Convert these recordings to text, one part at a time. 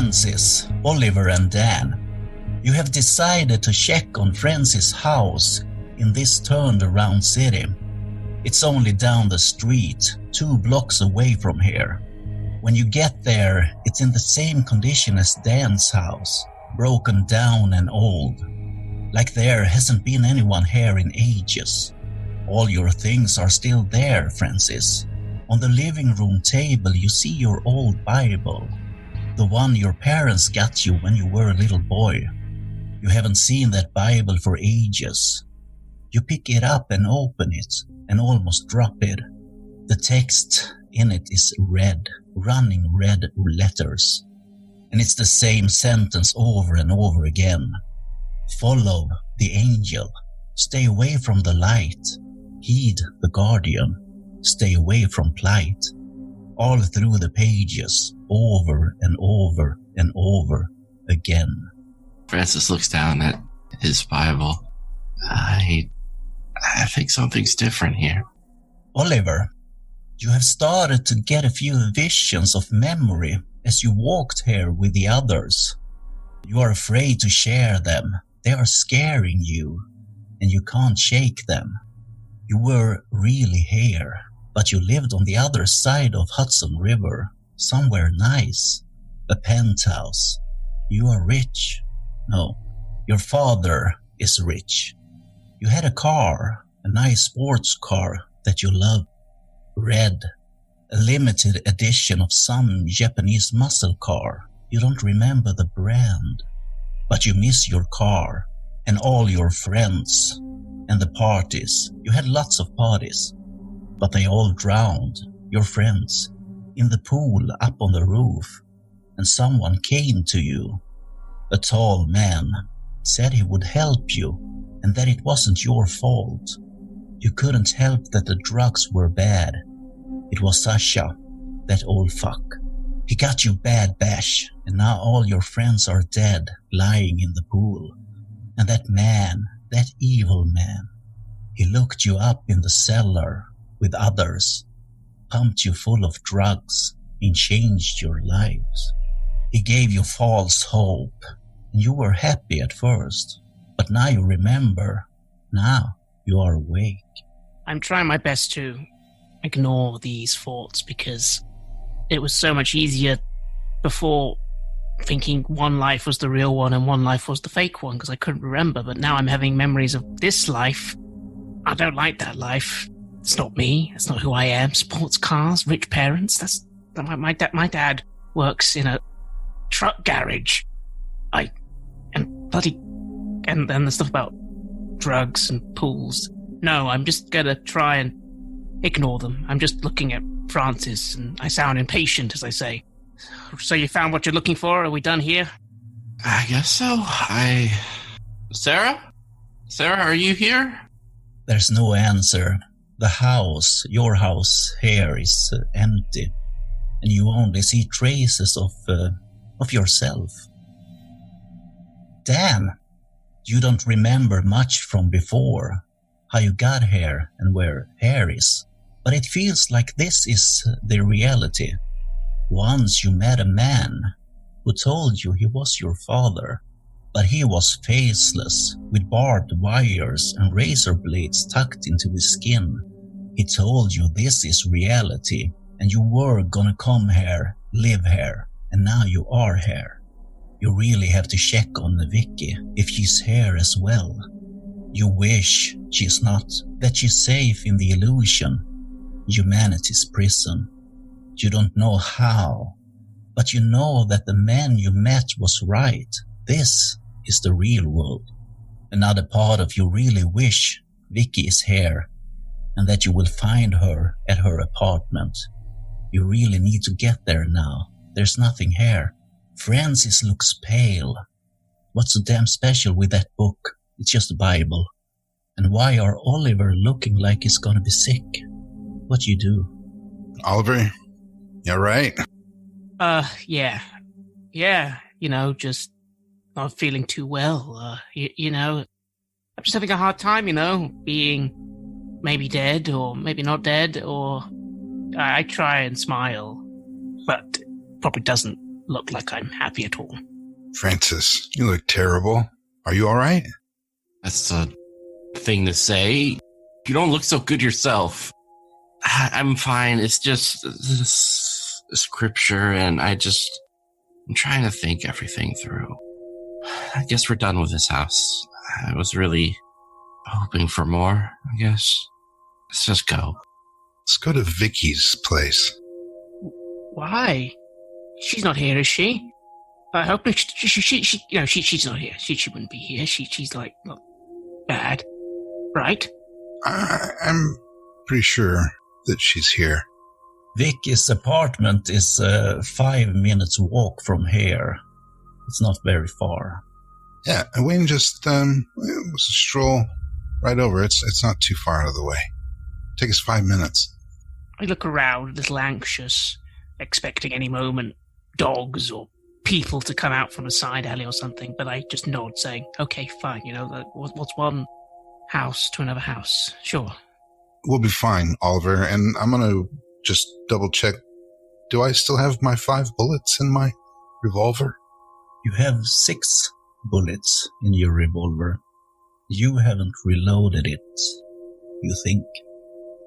Francis, Oliver and Dan, you have decided to check on Francis' house in this turned around city. It's only down the street, 2 blocks away from here. When you get there, it's in the same condition as Dan's house, broken down and old. Like there hasn't been anyone here in ages. All your things are still there, Francis. On the living room table you see your old Bible, the one your parents got you when you were a little boy. You haven't seen that Bible for ages. You pick it up and open it and almost drop it. The text in it is red, running red letters. And it's the same sentence over and over again. Follow the angel. Stay away from the light. Heed the guardian. Stay away from plight. All through the pages, over and over and over again. Francis looks down at his Bible. I think something's different here. Oliver, you have started to get a few visions of memory as you walked here with the others. You are afraid to share them. They are scaring you, and you can't shake them. You were really here, but you lived on the other side of Hudson River, somewhere nice, a penthouse. You are rich. No, your father is rich. You had a car, a nice sports car that you loved. Red, a limited edition of some Japanese muscle car. You don't remember the brand, but you miss your car and all your friends and the parties. You had lots of parties, but they all drowned, your friends, in the pool up on the roof. And someone came to you, a tall man, said he would help you and that it wasn't your fault. You couldn't help that the drugs were bad. It was Sasha, that old fuck. He got you bad bash, and now all your friends are dead, lying in the pool. And that man, that evil man, he looked you up in the cellar with others, pumped you full of drugs, and changed your lives. He gave you false hope, and you were happy at first. But now you remember. Now you are awake. I'm trying my best to ignore these thoughts because it was so much easier before thinking one life was the real one and one life was the fake one because I couldn't remember. But now I'm having memories of this life. I don't like that life. It's not me. It's not who I am. Sports cars, rich parents. That's my dad works in a truck garage. And then the stuff about drugs and pools. No, I'm just gonna try and ignore them. I'm just looking at Francis, and I sound impatient as I say. So you found what you're looking for? Are we done here? I guess so. Sarah? Sarah, are you here? There's no answer. The house, your house here, is empty. And you only see traces of yourself. Dan, you don't remember much from before, how you got here and where here is. But it feels like this is the reality. Once you met a man who told you he was your father, but he was faceless, with barbed wires and razor blades tucked into his skin. He told you this is reality, and you were gonna come here, live here, and now you are here. You really have to check on Vicky, if she's here as well. You wish she's not, that she's safe in the illusion, humanity's prison. You don't know how, but you know that the man you met was right. This is the real world. Another part of you really wish Vicky is here, and that you will find her at her apartment. You really need to get there now. There's nothing here. Francis looks pale. What's so damn special with that book? It's just a Bible. And why are Oliver looking like he's gonna be sick? What you do? Oliver, you right? Yeah. Yeah, just not feeling too well. I'm just having a hard time, being maybe dead or maybe not dead, or I try and smile, but probably doesn't look like I'm happy at all. Francis, you look terrible. Are you all right? That's a thing to say. You don't look so good yourself. I'm fine. It's just this scripture, and I'm trying to think everything through. I guess we're done with this house. I was really hoping for more, I guess. Let's just go. Let's go to Vicky's place. Why? She's not here, is she? I hope she's not here. She wouldn't be here. She's like, not bad. Right? I'm pretty sure that she's here. Vicky's apartment is 5 minutes walk from here. It's not very far. Yeah, Wayne just stroll right over. It's not too far out of the way. Take us 5 minutes. I look around, a little anxious, expecting any moment dogs or people to come out from a side alley or something, but I just nod, saying, okay, fine, what's one house to another house? Sure. We'll be fine, Oliver, and I'm going to just double check. Do I still have my 5 bullets in my revolver? You have 6 bullets in your revolver. You haven't reloaded it, you think?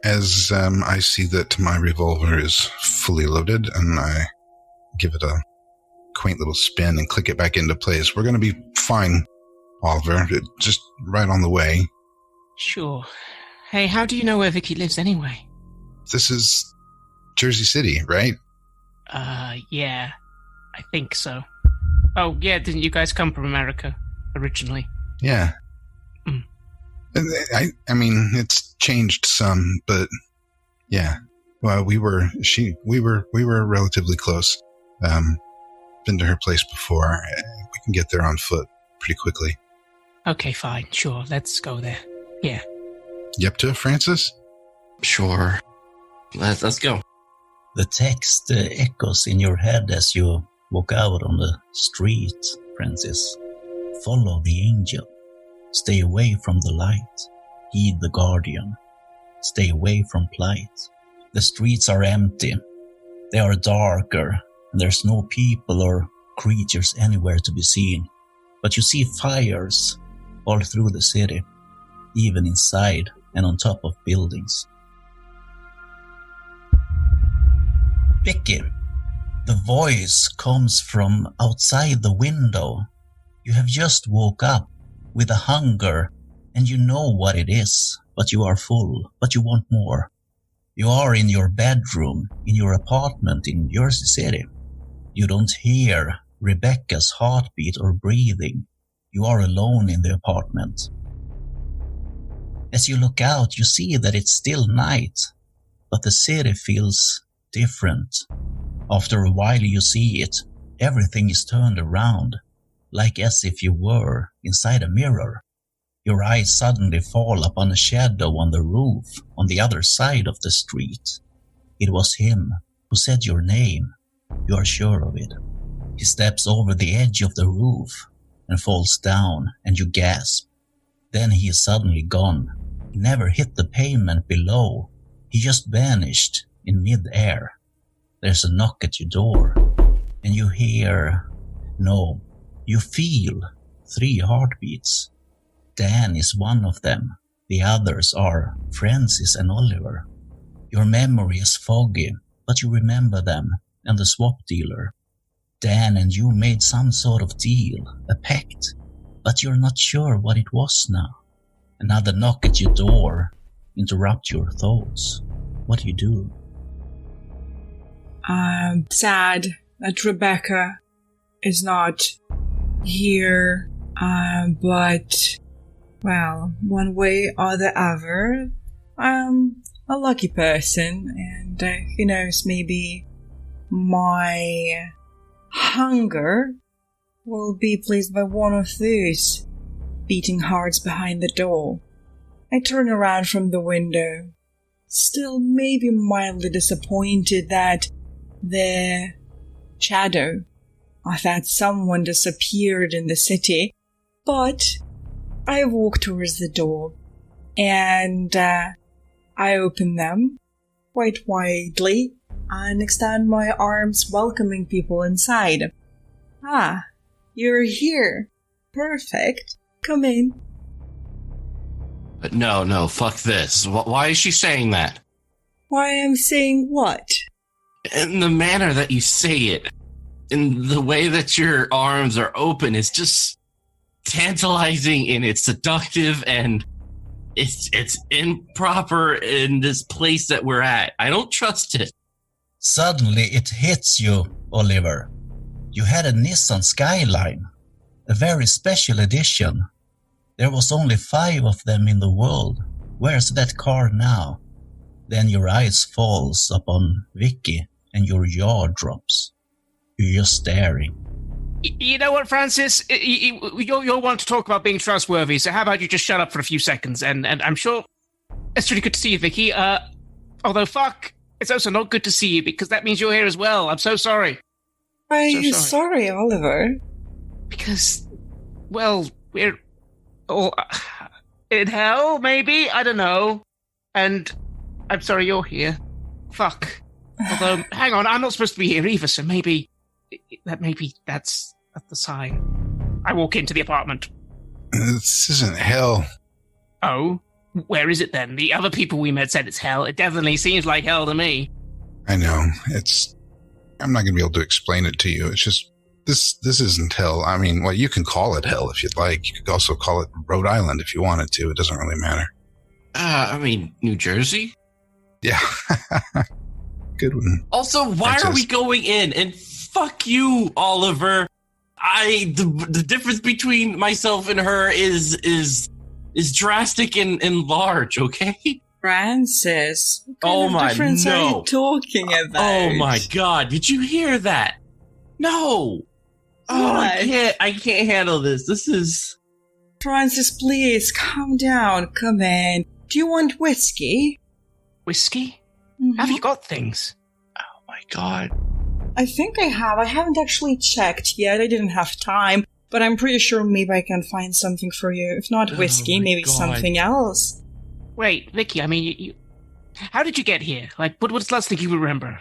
As I see that my revolver is fully loaded, and I give it a quaint little spin and click it back into place. We're going to be fine, Oliver. Just right on the way. Sure. Hey, how do you know where Vicky lives anyway? This is Jersey City, right? Yeah. I think so. Oh, yeah, didn't you guys come from America originally? Yeah. Mm. I mean, it's changed some, but yeah. Well, we were relatively close. Been to her place before. We can get there on foot pretty quickly. Okay, fine, sure. Let's go there. Yeah. You up to it, Francis? Sure. Let's go. The text echoes in your head as you walk out on the street, Francis. Follow the angel. Stay away from the light. Heed the guardian. Stay away from plight. The streets are empty. They are darker, and there's no people or creatures anywhere to be seen. But you see fires all through the city, even inside and on top of buildings. Vicky, the voice comes from outside the window. You have just woke up with a hunger, and you know what it is, but you are full, but you want more. You are in your bedroom, in your apartment in Jersey City. You don't hear Rebecca's heartbeat or breathing. You are alone in the apartment. As you look out, you see that it's still night, but the city feels different. After a while you see it, everything is turned around, like as if you were inside a mirror. Your eyes suddenly fall upon a shadow on the roof on the other side of the street. It was him who said your name. You are sure of it. He steps over the edge of the roof and falls down, and you gasp. Then he is suddenly gone. He never hit the pavement below. He just vanished in mid-air. There's a knock at your door, and you feel 3 heartbeats. Dan is one of them. The others are Francis and Oliver. Your memory is foggy, but you remember them and the swap dealer. Dan and you made some sort of deal, a pact, but you're not sure what it was now. Another knock at your door interrupts your thoughts. What do you do? I'm sad that Rebecca is not here, but, well, one way or the other, I'm a lucky person, and who knows, maybe my hunger will be pleased by one of those beating hearts behind the door. I turn around from the window, still maybe mildly disappointed that the shadow of that someone disappeared in the city, but I walk towards the door and I open them quite widely and extend my arms welcoming people inside. Ah, you're here. Perfect. Come in. But no, fuck this. Why is she saying that? Why I'm saying what? In the manner that you say it, in the way that your arms are open, it's just tantalizing and it's seductive and it's improper in this place that we're at. I don't trust it. Suddenly it hits you, Oliver. You had a Nissan Skyline, a very special edition. There was only 5 of them in the world. Where's that car now? Then your eyes falls upon Vicky and your jaw drops. You're just staring. You know what, Francis? You'll want to talk about being trustworthy, so how about you just shut up for a few seconds? And I'm sure it's really good to see you, Vicky. Although, fuck, it's also not good to see you because that means you're here as well. I'm so sorry. Why are you sorry, Oliver? Because, well, we're all in hell, maybe? I don't know. And I'm sorry you're here. Fuck. Although, hang on, I'm not supposed to be here either, so maybe that's the sign. I walk into the apartment. This isn't hell. Oh? Where is it then? The other people we met said it's hell. It definitely seems like hell to me. I know. I'm not going to be able to explain it to you. It's just, this isn't hell. I mean, well, you can call it hell if you'd like. You could also call it Rhode Island if you wanted to. It doesn't really matter. New Jersey? Yeah. Good one. Also, why are we going in? And fuck you, Oliver. The difference between myself and her is drastic and large, okay? Francis, what kind of difference are you talking about? Oh my god, did you hear that? No. Oh, I can't handle this. This is... Francis, please, calm down. Come in. Do you want whiskey? Whiskey? Mm-hmm. Have you got things? Oh my god. I think I have. I haven't actually checked yet. I didn't have time. But I'm pretty sure maybe I can find something for you. If not whiskey, maybe something else. Wait, Vicky, I mean, you how did you get here? Like, what's the last thing you remember?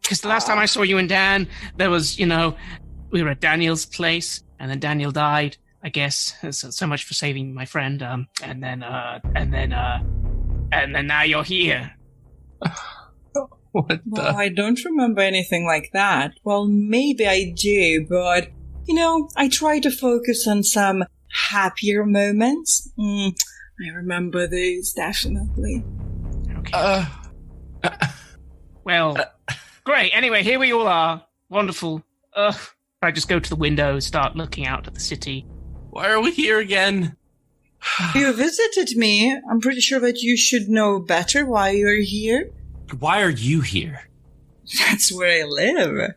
Because the last time I saw you and Dan, there was, we were at Daniel's place, and then Daniel died, I guess. So much for saving my friend. And then now you're here. What Well, I don't remember anything like that. Well, maybe I do, but, I try to focus on some happier moments. I remember those, definitely. Okay. Well, great. Anyway, here we all are. Wonderful. I just go to the window, start looking out at the city. Why are we here again? You visited me. I'm pretty sure that you should know better why you're here. Why are you here? That's where I live.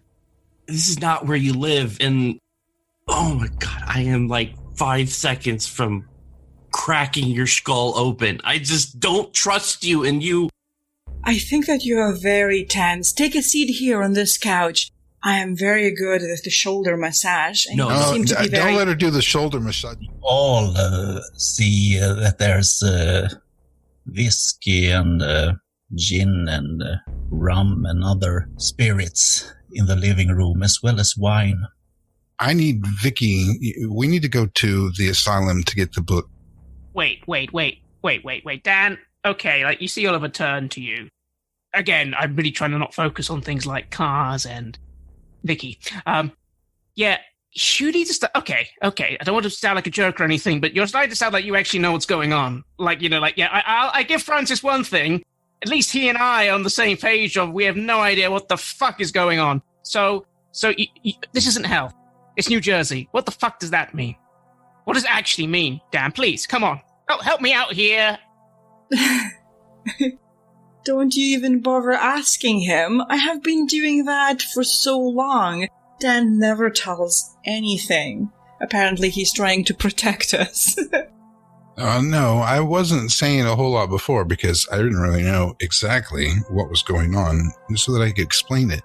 This is not where you live, and oh my god, I am like 5 seconds from cracking your skull open. I just don't trust you, and you... I think that you are very tense. Take a seat here on this couch. I am very good at the shoulder massage. And No, you seem to be don't let her do the shoulder massage. All see that there's whiskey and gin and rum and other spirits in the living room, as well as wine. I need Vicky. We need to go to the asylum to get the book. Wait. Dan, okay, you see Oliver turn to you. Again, I'm really trying to not focus on things like cars and Vicky. Yeah, you need to start... Okay. I don't want to sound like a jerk or anything, but you're starting to sound like you actually know what's going on. I give Francis one thing. At least he and I are on the same page of we have no idea what the fuck is going on. So this isn't hell. It's New Jersey. What the fuck does that mean? What does it actually mean? Dan, please, come on. Help me out here. Don't you even bother asking him. I have been doing that for so long. Dan never tells anything. Apparently he's trying to protect us. No, I wasn't saying a whole lot before because I didn't really know exactly what was going on so that I could explain it.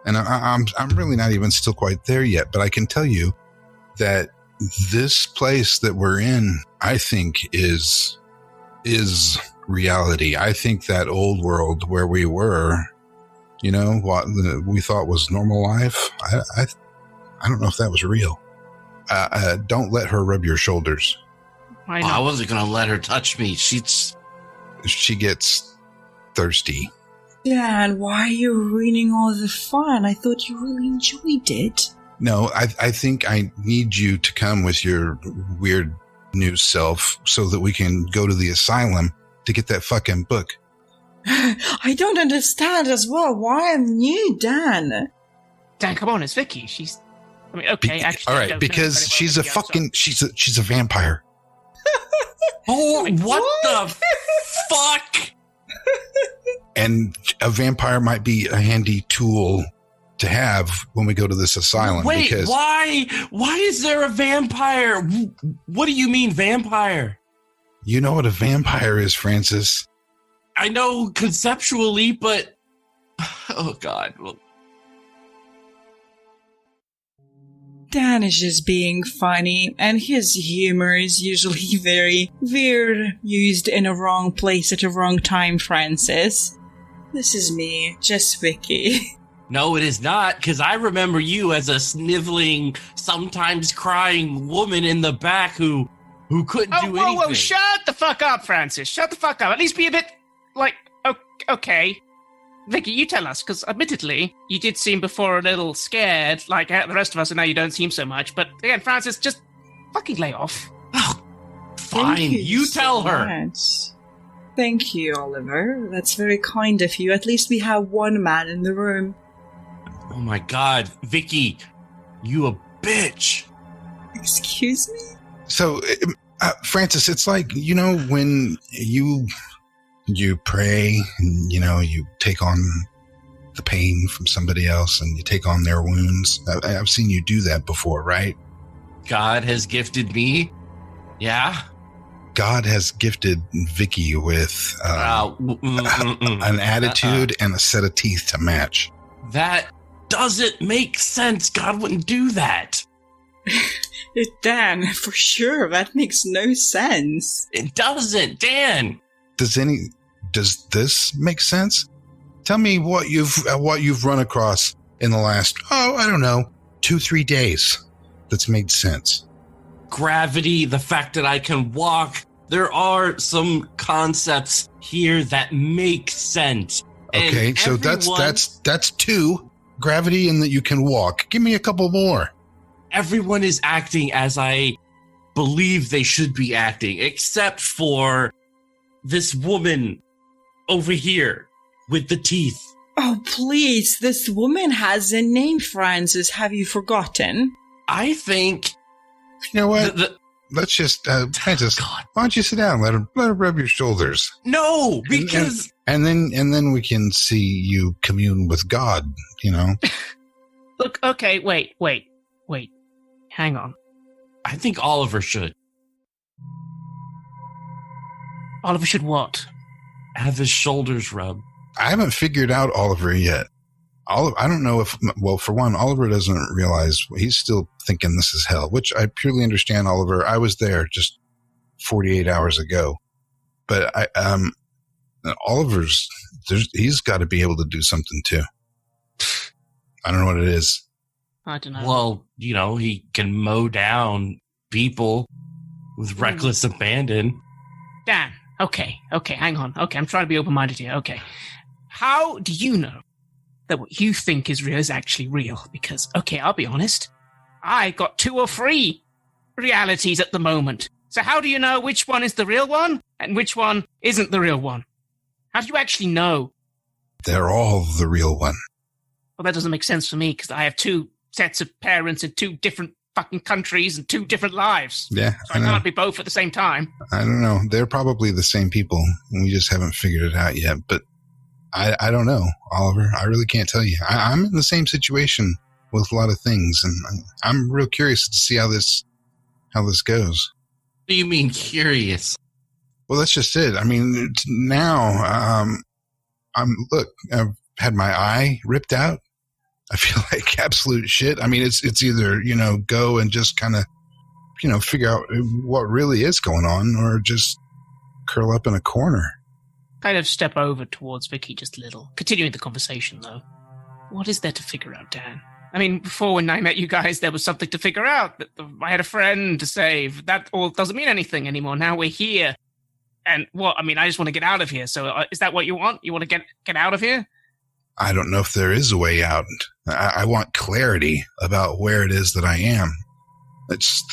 And I'm really not even still quite there yet, but I can tell you that this place that we're in, I think is reality. I think that old world where we were, what we thought was normal life, I don't know if that was real. Don't let her rub your shoulders. Why not? I wasn't going to let her touch me. She gets thirsty. Dan, why are you ruining all the fun? I thought you really enjoyed it. No, I think I need you to come with your weird new self so that we can go to the asylum to get that fucking book. I don't understand as well why I'm new, Dan. Dan, come on, it's Vicky. She's... I mean, okay, actually... All right, because she's a fucking... She's a vampire. Oh, what the fuck? And a vampire might be a handy tool to have when we go to this asylum. Wait, because why? Why is there a vampire? What do you mean vampire? you know what a vampire is, Francis. I know conceptually, but... Oh, God. Well, Dan is just being funny, and his humor is usually very weird, used in a wrong place at a wrong time, Francis. This is me, just Vicky. no, it is not, because I remember you as a sniveling, sometimes crying woman in the back who couldn't do anything. Whoa, shut the fuck up, Francis. Shut the fuck up. At least be a bit, like, okay. Vicky, you tell us, because admittedly, you did seem before a little scared, like the rest of us, and now you don't seem so much. But again, Francis, just fucking lay off. Oh, fine, you tell her. Much. Thank you, Oliver. That's very kind of you. At least we have one man in the room. Oh my God, Vicky, you a bitch. Excuse me? So, Francis, it's like, you know, when you pray and, you know, you take on the pain from somebody else and you take on their wounds. I've seen you do that before, right? God has gifted me. Yeah. God has gifted Vicky with an attitude and a set of teeth to match. That doesn't make sense. God wouldn't do that. Dan, for sure, that makes no sense. It doesn't, Dan. Does this make sense? Tell me what you've run across in the last, I don't know, 2-3 days that's made sense. Gravity, the fact that I can walk. There are some concepts here that make sense. Okay, and so that's 2. Gravity and that you can walk. Give me a couple more. Everyone is acting as I believe they should be acting, except for this woman over here with the teeth. Oh, please, this woman has a name, Francis. Have you forgotten? I think... You know what? Let's just, Francis, God. why don't you sit down? Let her rub your shoulders. No, because... And then we can see you commune with God, you know? Look, okay, wait. Hang on. I think Oliver should. Oliver should what? Have his shoulders rubbed. I haven't figured out Oliver yet. I don't know if, well, for one, Oliver doesn't realize he's still thinking this is hell, which I purely understand, Oliver. I was there just 48 hours ago. But Oliver's, he's got to be able to do something too. I don't know what it is. I don't know. Well, you know, he can mow down people with reckless abandon. Dan, okay, hang on. Okay, I'm trying to be open-minded here. Okay. How do you know that what you think is real is actually real? Because, okay, I'll be honest. I got 2 or 3 realities at the moment. So how do you know which one is the real one and which one isn't the real one? How do you actually know? They're all the real one. Well, that doesn't make sense for me because I have 2 sets of parents in 2 different fucking countries and 2 different lives. Yeah, so I can't be both at the same time. I don't know. They're probably the same people. We just haven't figured it out yet. But I don't know, Oliver. I really can't tell you. I'm in the same situation with a lot of things, and I'm real curious to see how this goes. What do you mean curious? Well, that's just it. I mean, now look, I've had my eye ripped out. I feel like absolute shit. I mean, it's either, you know, go and just kind of, you know, figure out what really is going on or just curl up in a corner. Kind of step over towards Vicky just a little. Continuing the conversation, though. What is there to figure out, Dan? I mean, before when I met you guys, there was something to figure out. I had a friend to save. That all doesn't mean anything anymore. Now we're here. And what? I mean, I just want to get out of here. So is that what you want? You want to get out of here? I don't know if there is a way out. I want clarity about where it is that I am.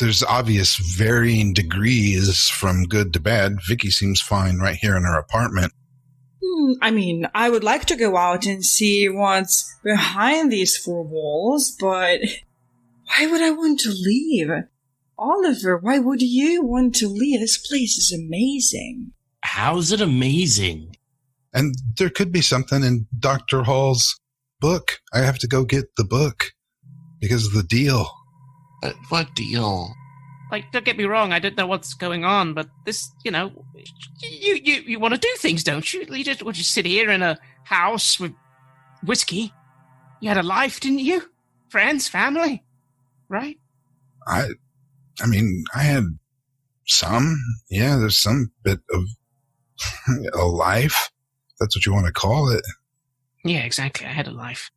There's obvious varying degrees from good to bad. Vicky seems fine right here in her apartment. I mean, I would like to go out and see what's behind these four walls, but why would I want to leave? Oliver, why would you want to leave? This place is amazing. How's it amazing? And there could be something in Dr. Hall's book. I have to go get the book because of the deal. What deal? Like, don't get me wrong, I don't know what's going on, but this, you want to do things, don't you? You just want to sit here in a house with whiskey. You had a life, didn't you? Friends, family, right? I mean, I had some. Yeah, there's some bit of a life. That's what you want to call it. Yeah, exactly. I had a life.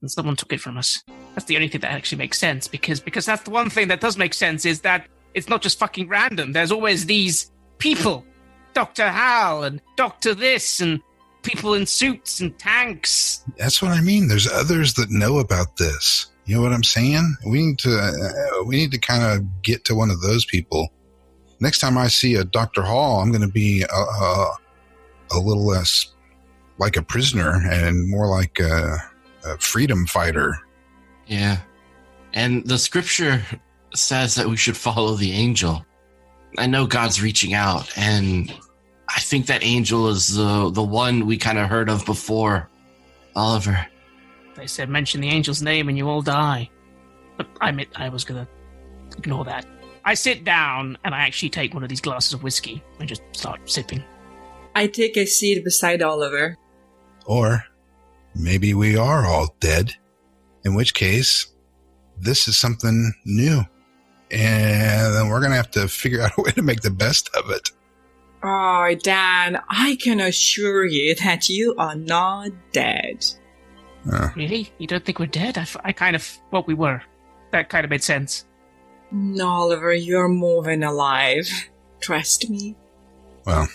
And someone took it from us. That's the only thing that actually makes sense, because that's the one thing that does make sense, is that it's not just fucking random. There's always these people. Dr. Hal and Dr. This and people in suits and tanks. That's what I mean. There's others that know about this. You know what I'm saying? We need to kind of get to one of those people. Next time I see a Dr. Hall, I'm going to be a little less like a prisoner and more like a freedom fighter. Yeah. And the scripture says that we should follow the angel. I know God's reaching out, and I think that angel is the one we kind of heard of before. Oliver. They said mention the angel's name and you all die. But I was going to ignore that. I sit down and I actually take one of these glasses of whiskey and just start sipping. I take a seat beside Oliver. Or maybe we are all dead, in which case this is something new. And then we're going to have to figure out a way to make the best of it. Oh, Dan, I can assure you that you are not dead. Really? You don't think we're dead? I kind of thought we were. That kind of made sense. No, Oliver, you're more than alive. Trust me. Well,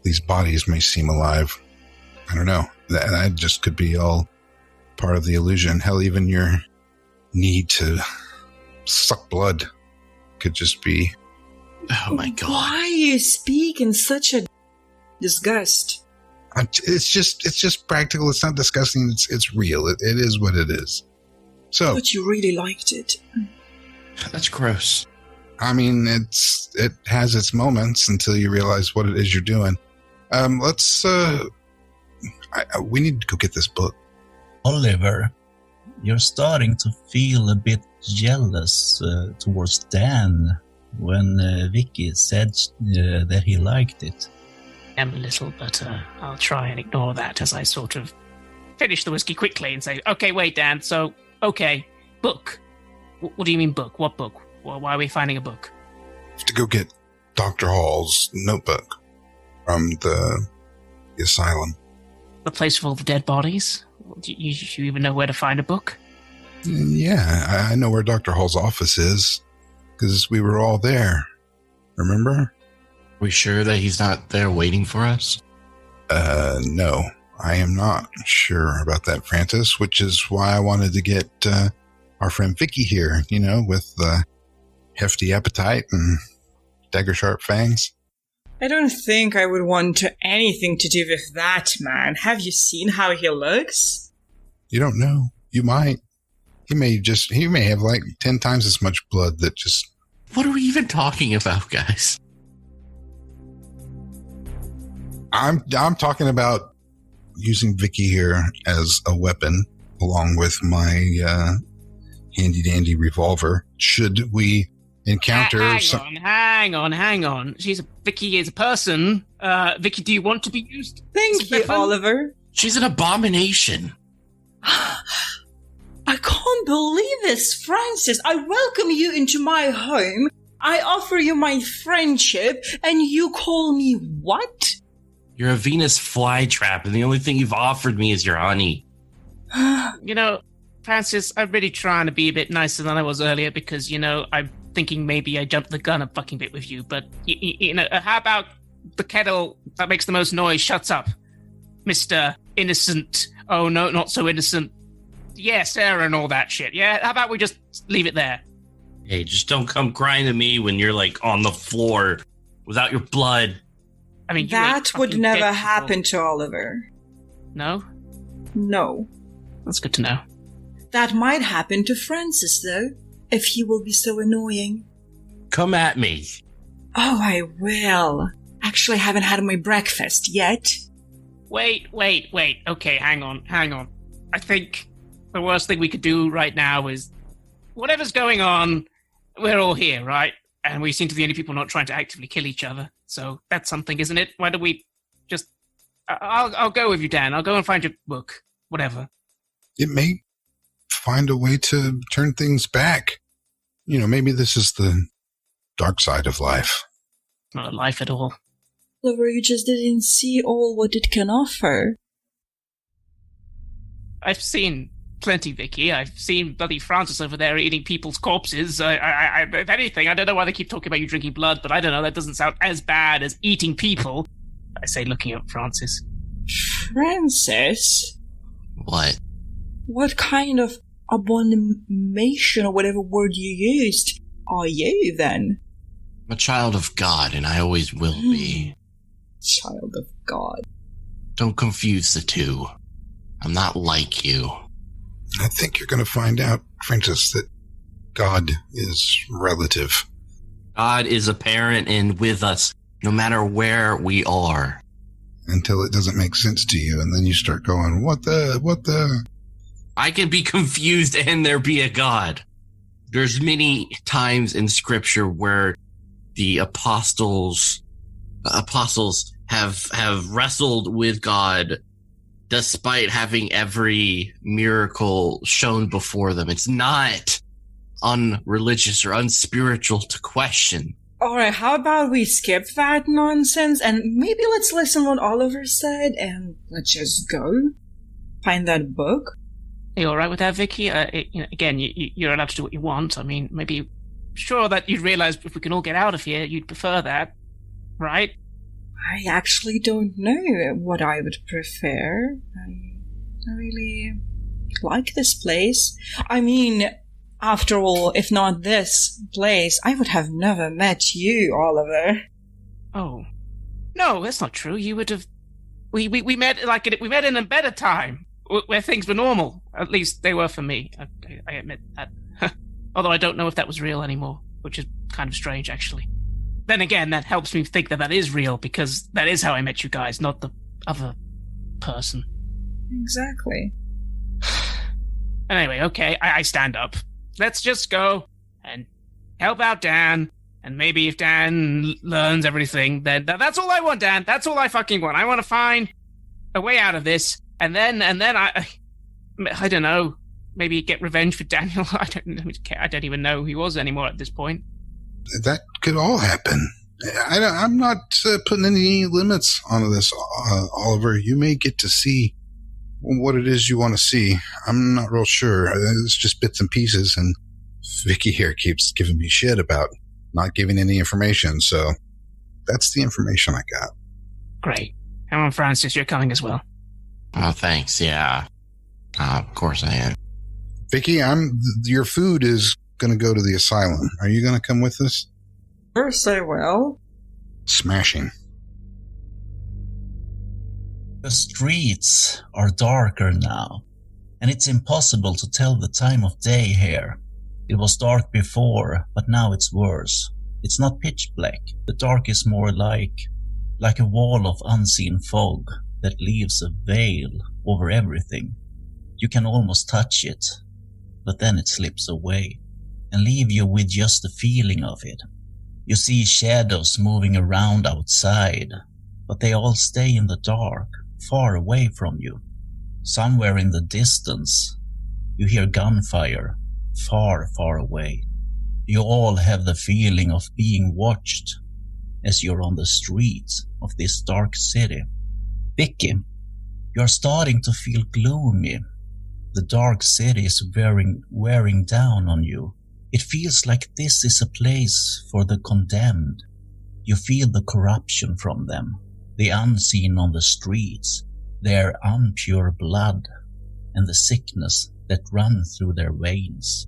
these bodies may seem alive. I don't know. That just could be all part of the illusion. Hell, even your need to suck blood could just be... Oh my God. Why you speak in such a disgust? It's just practical. It's not disgusting. It's real. It is what it is. So, But you really liked it. That's gross. I mean, it has its moments until you realize what it is you're doing. We need to go get this book. Oliver, you're starting to feel a bit jealous towards Dan when Vicky said that he liked it. I'm a little, but I'll try and ignore that as I sort of finish the whiskey quickly and say, okay, wait, Dan, so, okay, book. What do you mean book? What book? Why are we finding a book? I have to go get Dr. Hall's notebook from the asylum. The place with all the dead bodies? Do you even know where to find a book? Yeah, I know where Dr. Hall's office is, because we were all there. Remember? We sure that he's not there waiting for us? No, I am not sure about that, Francis, which is why I wanted to get our friend Vicky here, with the hefty appetite and dagger-sharp fangs. I don't think I would want anything to do with that man. Have you seen how he looks? You don't know. You might. He may have like 10 times as much blood that just... What are we even talking about, guys? I'm talking about using Vicky here as a weapon, along with my handy-dandy revolver. Should we encounter... Hang on. Vicky is a person. Vicky, do you want to be used? Thank you, Oliver. She's an abomination. I can't believe this, Francis. I welcome you into my home. I offer you my friendship, and you call me what? You're a Venus flytrap, and the only thing you've offered me is your honey. Francis, I'm really trying to be a bit nicer than I was earlier because, I'm thinking maybe I jumped the gun a fucking bit with you. But, how about the kettle that makes the most noise shuts up? Mr. Innocent. Oh, no, not so innocent. Yeah, Sarah and all that shit. Yeah, how about we just leave it there? Hey, just don't come crying to me when you're, on the floor without your blood. I mean, that would never happen to Oliver. No? No. That's good to know. That might happen to Francis, though, if he will be so annoying. Come at me. Oh, I will. Actually, I haven't had my breakfast yet. Wait. Okay, hang on. I think the worst thing we could do right now is, whatever's going on, we're all here, right? And we seem to be the only people not trying to actively kill each other. So that's something, isn't it? Why don't we just... I'll go with you, Dan. I'll go and find your book. Whatever. It may find a way to turn things back. Maybe this is the dark side of life. Not a life at all. Oliver, you just didn't see all what it can offer. I've seen plenty, Vicky. I've seen bloody Francis over there eating people's corpses. If anything, I don't know why they keep talking about you drinking blood, but I don't know, that doesn't sound as bad as eating people. I say, looking at Francis. Francis? What? What kind of abomination or whatever word you used are you, then? I'm a child of God, and I always will be. Child of God. Don't confuse the two. I'm not like you. I think you're going to find out, Francis, that God is relative. God is apparent and with us, no matter where we are. Until it doesn't make sense to you, and then you start going, what the? I can be confused and there be a God. There's many times in Scripture where the apostles have wrestled with God despite having every miracle shown before them. It's not unreligious or unspiritual to question. Alright, how about we skip that nonsense and maybe let's listen what Oliver said and let's just go find that book? Are you alright with that, Vicky? Again, you're allowed to do what you want. I mean, maybe sure that you'd realize if we can all get out of here, you'd prefer that, right? I actually don't know what I would prefer. I really like this place. I mean, after all, if not this place, I would have never met you, Oliver. Oh. No, that's not true. You would have... We met we met in a better time, where things were normal. At least they were for me. I admit that. Although I don't know if that was real anymore, which is kind of strange, actually. Then again, that helps me think that is real, because that is how I met you guys, not the other person. Exactly. Anyway, okay, I stand up. Let's just go and help out Dan, and maybe if Dan learns everything, then that's all I want, Dan. That's all I fucking want. I want to find a way out of this, and then I don't know, maybe get revenge for Daniel. I don't even know who he was anymore at this point. That could all happen. I'm not putting any limits on this, Oliver. You may get to see what it is you want to see. I'm not real sure. It's just bits and pieces, and Vicky here keeps giving me shit about not giving any information, so that's the information I got. Great. Come on, Francis, you're coming as well. Oh, thanks, yeah. Of course I am. Vicky, your food is going to go to the asylum. Are you going to come with us? First I will. Smashing. The streets are darker now, and it's impossible to tell the time of day here. It was dark before, but now it's worse. It's not pitch black. The dark is more like a wall of unseen fog that leaves a veil over everything. You can almost touch it, but then it slips away and leave you with just the feeling of it. You see shadows moving around outside, but they all stay in the dark, far away from you. Somewhere in the distance, you hear gunfire, far, far away. You all have the feeling of being watched as you're on the streets of this dark city. Vicky, you're starting to feel gloomy. The dark city is wearing down on you. It feels like this is a place for the condemned. You feel the corruption from them, the unseen on the streets, their impure blood, and the sickness that runs through their veins.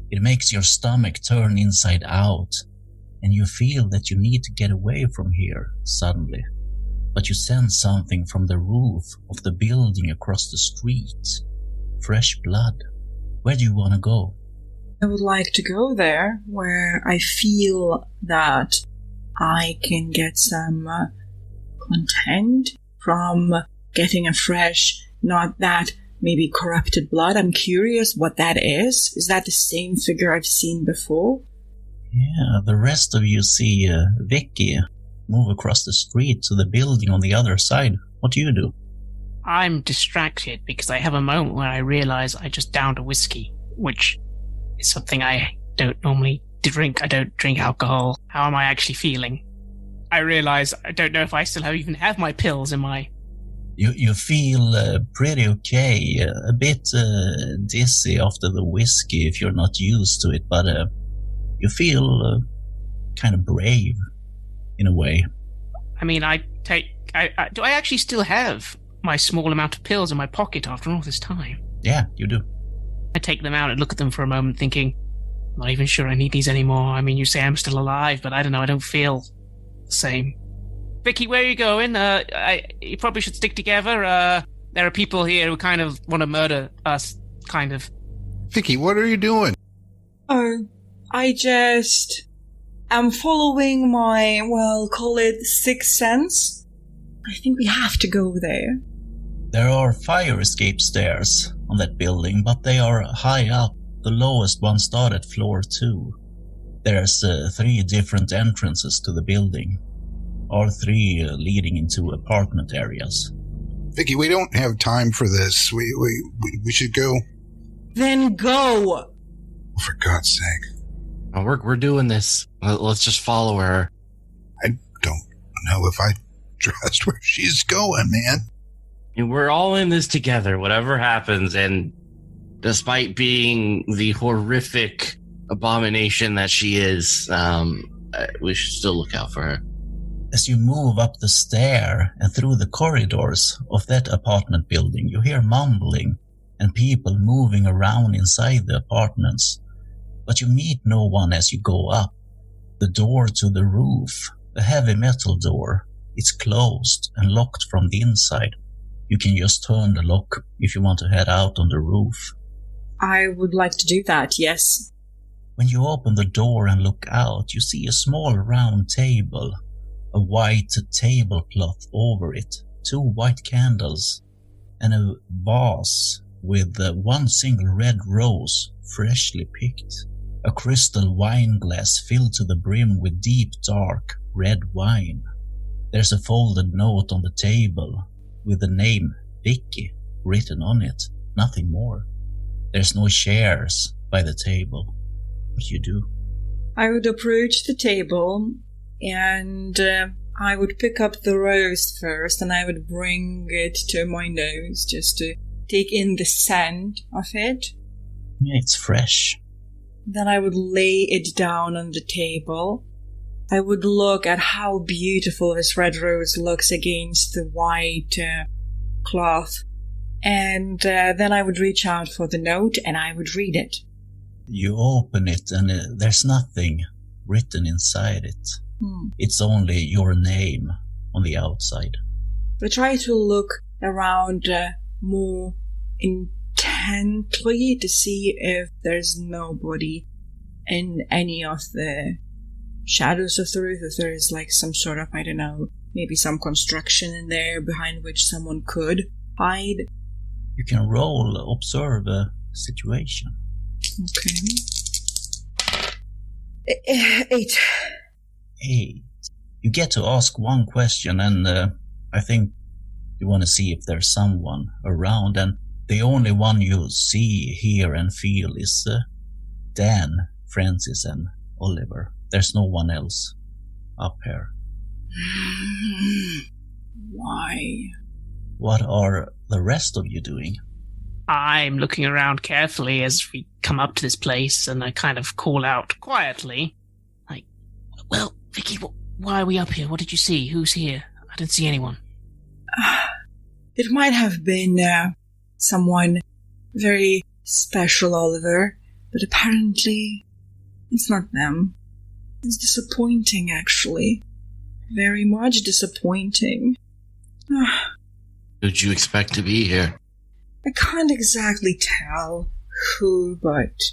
It makes your stomach turn inside out, and you feel that you need to get away from here suddenly. But you sense something from the roof of the building across the street. Fresh blood. Where do you want to go? I would like to go there where I feel that I can get some content from getting a fresh, not that maybe corrupted blood. I'm curious what that is. Is that the same figure I've seen before? Yeah, the rest of you see Vicky move across the street to the building on the other side. What do you do? I'm distracted because I have a moment where I realize I just downed a whiskey, which is something I don't normally drink. I don't drink alcohol. How am I actually feeling? I realize I don't know if I still even have my pills in my... You feel pretty okay, a bit dizzy after the whiskey if you're not used to it, but you feel kind of brave in a way. I mean, do I actually still have my small amount of pills in my pocket after all this time? Yeah, you do. I take them out and look at them for a moment thinking, I'm not even sure I need these anymore. I mean, you say I'm still alive, but I don't know, I don't feel the same. Vicky, where are you going? You probably should stick together. There are people here who kind of want to murder us, kind of. Vicky, what are you doing? Oh, I just am following my, call it sixth sense. I think we have to go there. There are fire escape stairs on that building, but they are high up. The lowest one starts at floor 2. There's 3 different entrances to the building. All 3 leading into apartment areas. Vicky, we don't have time for this. We should go. Then go! For God's sake. Oh, we're doing this. Let's just follow her. I don't know if I trust where she's going, man. And we're all in this together, whatever happens, and despite being the horrific abomination that she is, we should still look out for her. As you move up the stair and through the corridors of that apartment building, you hear mumbling and people moving around inside the apartments. But you meet no one as you go up. The door to the roof, a heavy metal door, is closed and locked from the inside. You can just turn the lock if you want to head out on the roof. I would like to do that, yes. When you open the door and look out, you see a small round table, a white tablecloth over it, 2 white candles, and a vase with 1 single red rose, freshly picked. A crystal wine glass filled to the brim with deep, dark, red wine. There's a folded note on the table with the name Vicky written on it, nothing more. There's no chairs by the table. What do you do? I would approach the table and I would pick up the rose first and I would bring it to my nose just to take in the scent of it. Yeah, it's fresh. Then I would lay it down on the table. I would look at how beautiful this red rose looks against the white cloth. And then I would reach out for the note and I would read it. You open it and there's nothing written inside it. It's only your name on the outside. I try to look around more intently to see if there's nobody in any of the shadows of the roof, if there is like some sort of, I don't know, maybe some construction in there behind which someone could hide. You can roll observe a situation. Okay. 8. 8. You get to ask one question and I think you want to see if there's someone around, and the only one you see, hear and feel is Dan, Francis and Oliver. There's no one else up here. Why? What are the rest of you doing? I'm looking around carefully as we come up to this place, and I kind of call out quietly, like, well, Vicky, why are we up here? What did you see? Who's here? I didn't see anyone. It might have been someone very special, Oliver, but apparently it's not them. It's disappointing, actually. Very much disappointing. Who'd you expect to be here? I can't exactly tell who, but...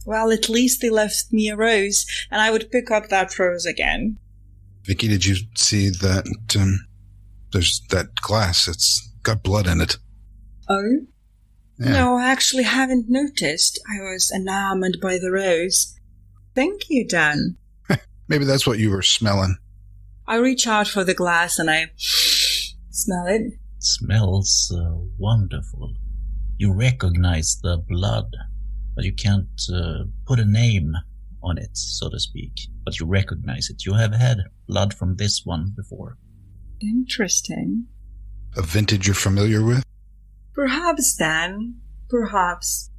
Well, at least they left me a rose, and I would pick up that rose again. Vicky, did you see that, there's that glass, it's got blood in it? Oh? Yeah. No, I actually haven't noticed. I was enamored by the rose. Thank you, Dan. Maybe that's what you were smelling. I reach out for the glass and I smell it. Smells wonderful. You recognize the blood, but you can't put a name on it, so to speak. But you recognize it. You have had blood from this one before. Interesting. A vintage you're familiar with? Perhaps, Dan. Perhaps.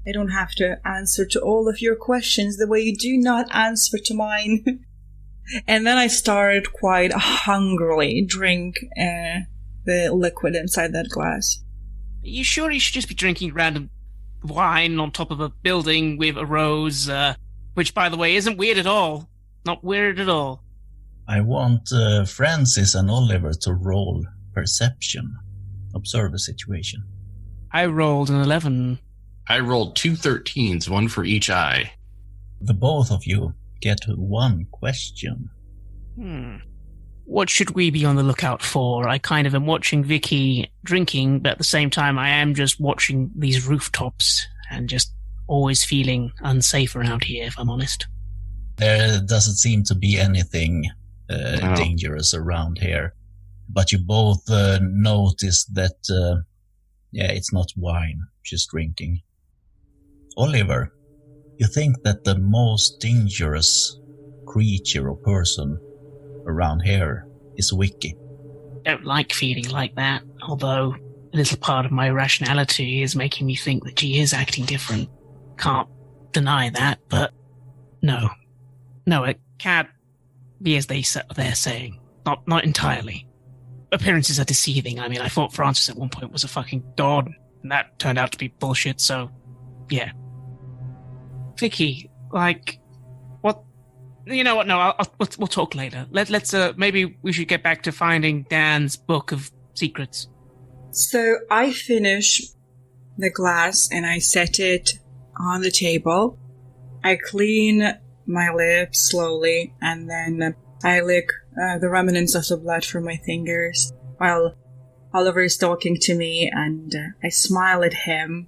I don't have to answer to all of your questions the way you do not answer to mine. And then I started quite hungrily drink the liquid inside that glass. Are you sure you should just be drinking random wine on top of a building with a rose, which, by the way, isn't weird at all? Not weird at all. I want Francis and Oliver to roll perception. Observe the situation. I rolled an 11. I rolled 2 13s, one for each eye. The both of you get one question. What should we be on the lookout for? I kind of am watching Vicky drinking, but at the same time I am just watching these rooftops and just always feeling unsafe around here, if I'm honest. There doesn't seem to be anything dangerous around here. But you both notice that, it's not wine she's drinking. Oliver, you think that the most dangerous creature or person around here is Vicky. Don't like feeling like that, although a little part of my rationality is making me think that she is acting different. Can't deny that, but no, it can't be as they're saying. Not entirely. Appearances are deceiving. I mean, I thought Francis at one point was a fucking god, and that turned out to be bullshit, so, yeah. Vicky, like, what? You know what, no, we'll talk later. Let's maybe we should get back to finding Dan's book of secrets. So I finish the glass and I set it on the table. I clean my lips slowly and then I lick the remnants of the blood from my fingers while Oliver is talking to me, and I smile at him.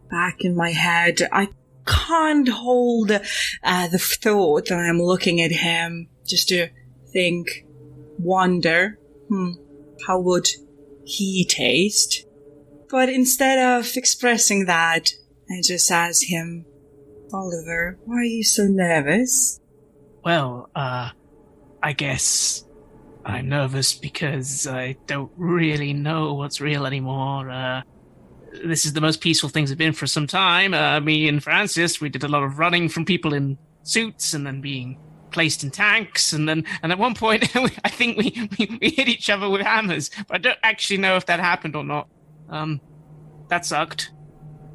Back in my head, I can't hold the thought that I'm looking at him just to think, wonder, how would he taste? But instead of expressing that, I just ask him, Oliver, why are you so nervous? Well, I guess I'm nervous because I don't really know what's real anymore. This is the most peaceful things have been for some time. Me and Francis, we did a lot of running from people in suits and then being placed in tanks. And at one point, I think we hit each other with hammers. But I don't actually know if that happened or not. That sucked.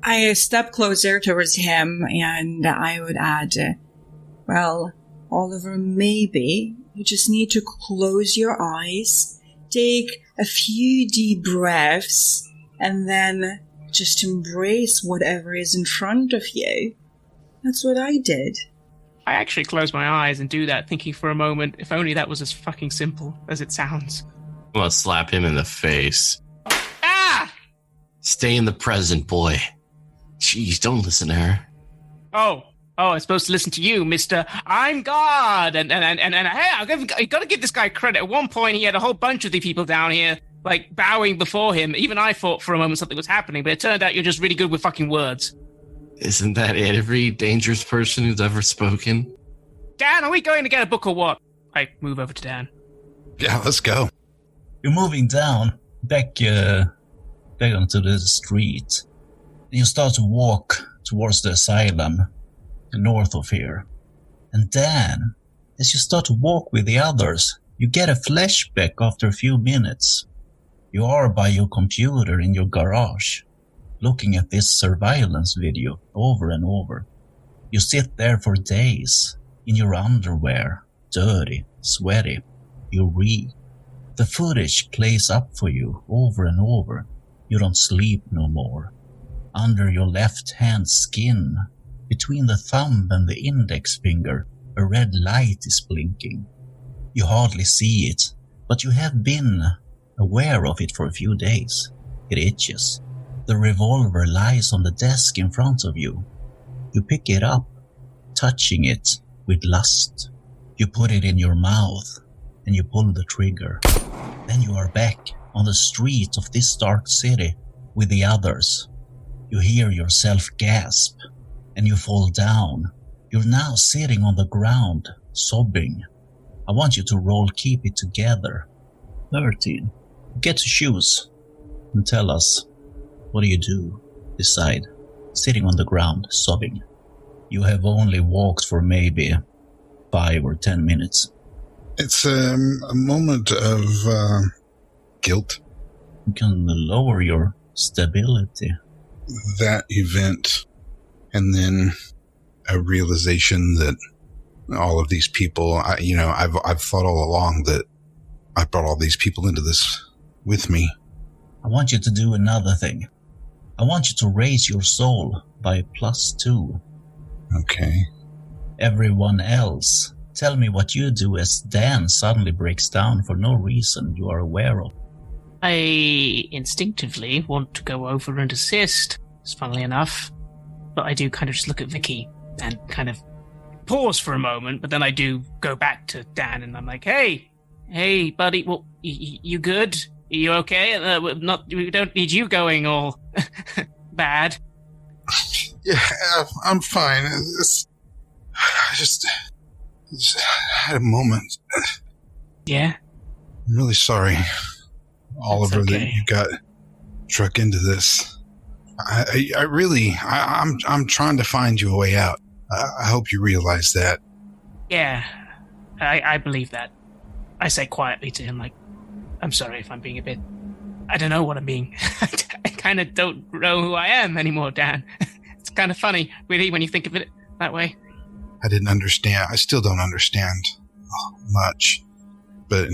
I step closer towards him and I would add, well, Oliver, maybe you just need to close your eyes, take a few deep breaths, and then just embrace whatever is in front of you. That's what I did. I actually close my eyes and do that, thinking for a moment, if only that was as fucking simple as it sounds. I'm gonna slap him in the face. Ah! Stay in the present, boy. Jeez, don't listen to her. Oh, I'm supposed to listen to you, Mr. I'm God. And hey, I gotta give this guy credit. At one point, he had a whole bunch of the people down here, like, bowing before him. Even I thought for a moment something was happening, but it turned out you're just really good with fucking words. Isn't that every dangerous person who's ever spoken? Dan, are we going to get a book or what? I move over to Dan. Yeah, let's go. You're moving down, back onto the street. You start to walk towards the asylum north of here. And then, as you start to walk with the others, you get a flashback after a few minutes. You are by your computer in your garage, looking at this surveillance video over and over. You sit there for days, in your underwear, dirty, sweaty. You read. The footage plays up for you over and over. You don't sleep no more. Under your left hand skin, between the thumb and the index finger, a red light is blinking. You hardly see it, but you have been aware of it for a few days. It itches. The revolver lies on the desk in front of you. You pick it up, touching it with lust. You put it in your mouth, and you pull the trigger. Then you are back on the street of this dark city with the others. You hear yourself gasp, and you fall down. You're now sitting on the ground, sobbing. I want you to roll Keep It Together. 13. Get to choose and tell us, what do you do? Decide. Sitting on the ground, sobbing. You have only walked for maybe 5 or 10 minutes. It's a moment of guilt. You can lower your stability. That event, and then a realization that all of these people, I've thought all along that I brought all these people into this with me. I want you to do another thing. I want you to raise your soul by +2. Okay. Everyone else, tell me what you do as Dan suddenly breaks down for no reason you are aware of. I instinctively want to go over and assist, funnily enough, but I do kind of just look at Vicky and kind of pause for a moment, but then I do go back to Dan and I'm like, hey, buddy, well, you good? Are you okay? We don't need you going all bad. Yeah, I'm fine. I just had a moment. Yeah? I'm really sorry, Oliver, okay. that you got struck into this. I'm trying to find you a way out. I hope you realize that. Yeah, I believe that. I say quietly to him, like, I'm sorry if I'm being a bit... I don't know what I'm being. I kind of don't know who I am anymore, Dan. It's kind of funny, really, when you think of it that way. I didn't understand. I still don't understand much. But,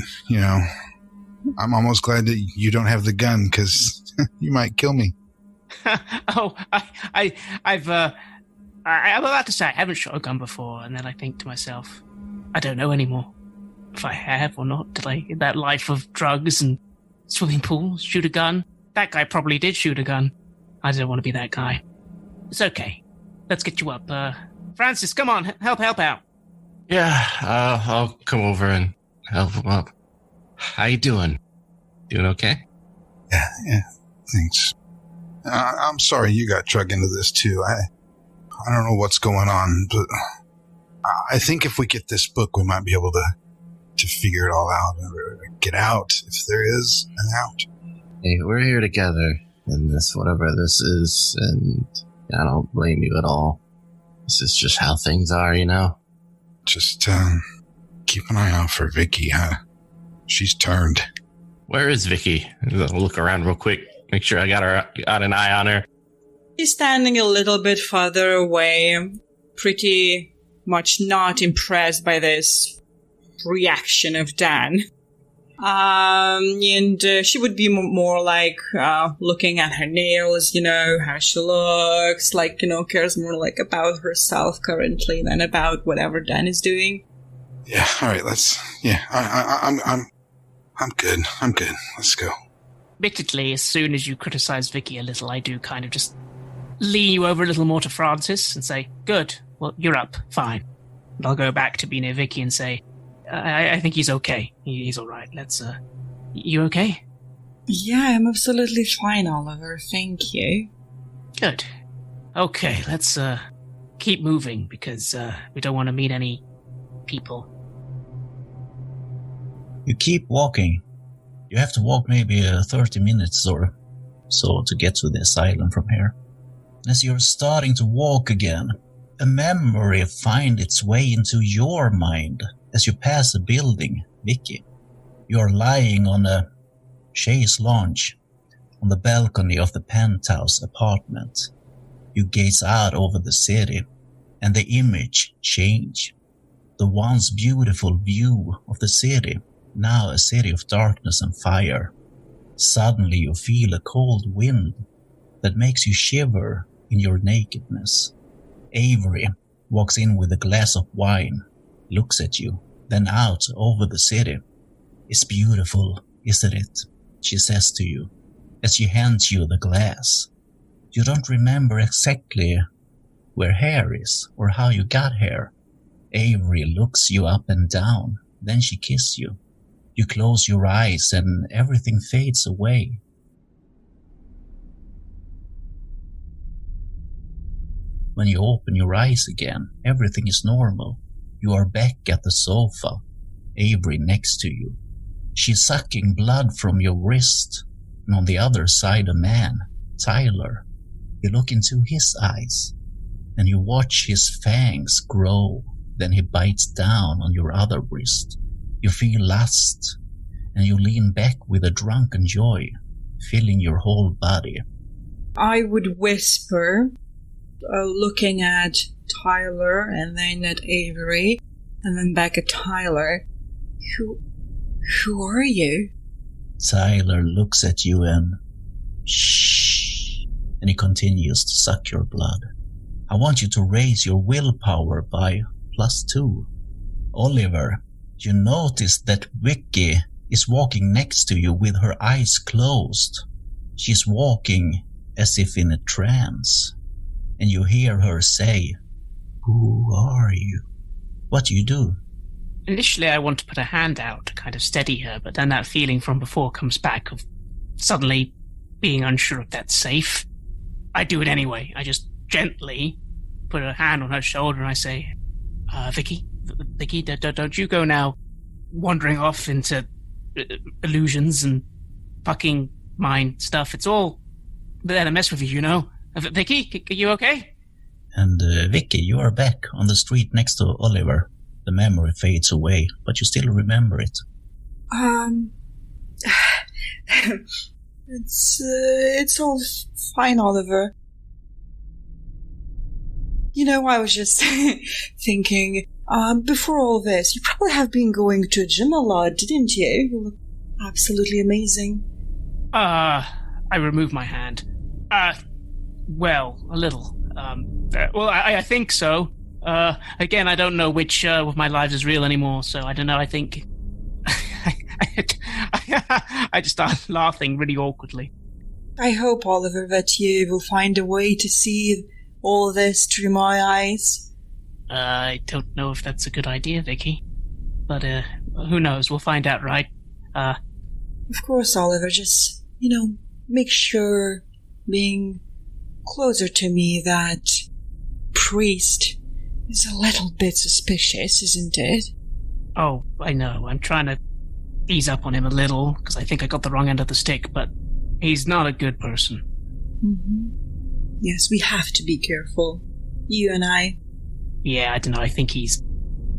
I'm almost glad that you don't have the gun, because you might kill me. Oh, I'm about to say I haven't shot a gun before, and then I think to myself, I don't know anymore if I have or not. Did I, in that life of drugs and swimming pools, shoot a gun? That guy probably did shoot a gun. I don't want to be that guy. It's okay. Let's get you up. Francis, come on, help out. Yeah, I'll come over and help him up. How you doing? Doing okay? Yeah, thanks. I'm sorry you got drugged into this too. I don't know what's going on, but I think if we get this book, we might be able to figure it all out, or get out if there is an out. Hey, we're here together in this, whatever this is, and I don't blame you at all. This is just how things are, Just keep an eye out for Vicky. She's turned. Where is Vicky? I'll look around real quick, make sure I got an eye on her. She's standing a little bit further away, pretty much not impressed by this reaction of Dan. And she would be more like looking at her nails, how she looks, like, cares more like about herself currently than about whatever Dan is doing. Yeah, all right, I'm good. Let's go. Admittedly, as soon as you criticize Vicky a little, I do kind of just lean you over a little more to Francis and say, good, well, you're up, fine. And I'll go back to be near Vicky and say, I think he's okay. He's all right. You okay? Yeah, I'm absolutely fine, Oliver. Thank you. Good. Okay, let's keep moving because we don't want to meet any people. You keep walking. You have to walk maybe 30 minutes or so to get to the asylum from here. As you're starting to walk again, a memory finds its way into your mind as you pass a building, Vicky. You're lying on a chaise lounge on the balcony of the penthouse apartment. You gaze out over the city, and the image changes. The once beautiful view of the city, now a city of darkness and fire. Suddenly you feel a cold wind that makes you shiver in your nakedness. Avery walks in with a glass of wine, looks at you, then out over the city. "It's beautiful, isn't it?" she says to you, as she hands you the glass. You don't remember exactly where here is or how you got here. Avery looks you up and down, then she kisses you. You close your eyes and everything fades away. When you open your eyes again, everything is normal. You are back at the sofa, Avery next to you. She's sucking blood from your wrist, and on the other side a man, Tyler. You look into his eyes, and you watch his fangs grow. Then he bites down on your other wrist. You feel lust, and you lean back with a drunken joy, filling your whole body. I would whisper, looking at Tyler and then at Avery, and then back at Tyler. Who are you? Tyler looks at you and shh, and he continues to suck your blood. I want you to raise your willpower by +2. Oliver, you notice that Vicky is walking next to you with her eyes closed. She's walking as if in a trance, and you hear her say, "Who are you?" What do you do? Initially, I want to put a hand out to kind of steady her, but then that feeling from before comes back of suddenly being unsure if that's safe. I do it anyway. I just gently put a hand on her shoulder and I say, Vicky, don't you go now wandering off into illusions and fucking mind stuff. It's all there to mess with you, you know. Vicky, are you okay? And Vicky, you are back on the street next to Oliver. The memory fades away, but you still remember it. It's all fine, Oliver. You know, I was just thinking, before all this, you probably have been going to a gym a lot, didn't you? You look absolutely amazing. I remove my hand. Well, a little. Well, I think so. Again, I don't know which of my lives is real anymore, so I don't know, I think... I just start laughing really awkwardly. I hope, Oliver, that you will find a way to see all this through my eyes. I don't know if that's a good idea, Vicky. But, who knows? We'll find out, right? Of course, Oliver. Just, make sure being closer to me, that priest is a little bit suspicious, isn't it? Oh, I know. I'm trying to ease up on him a little, because I think I got the wrong end of the stick, but he's not a good person. Mm-hmm. Yes, we have to be careful. You and I. Yeah, I don't know. I think he's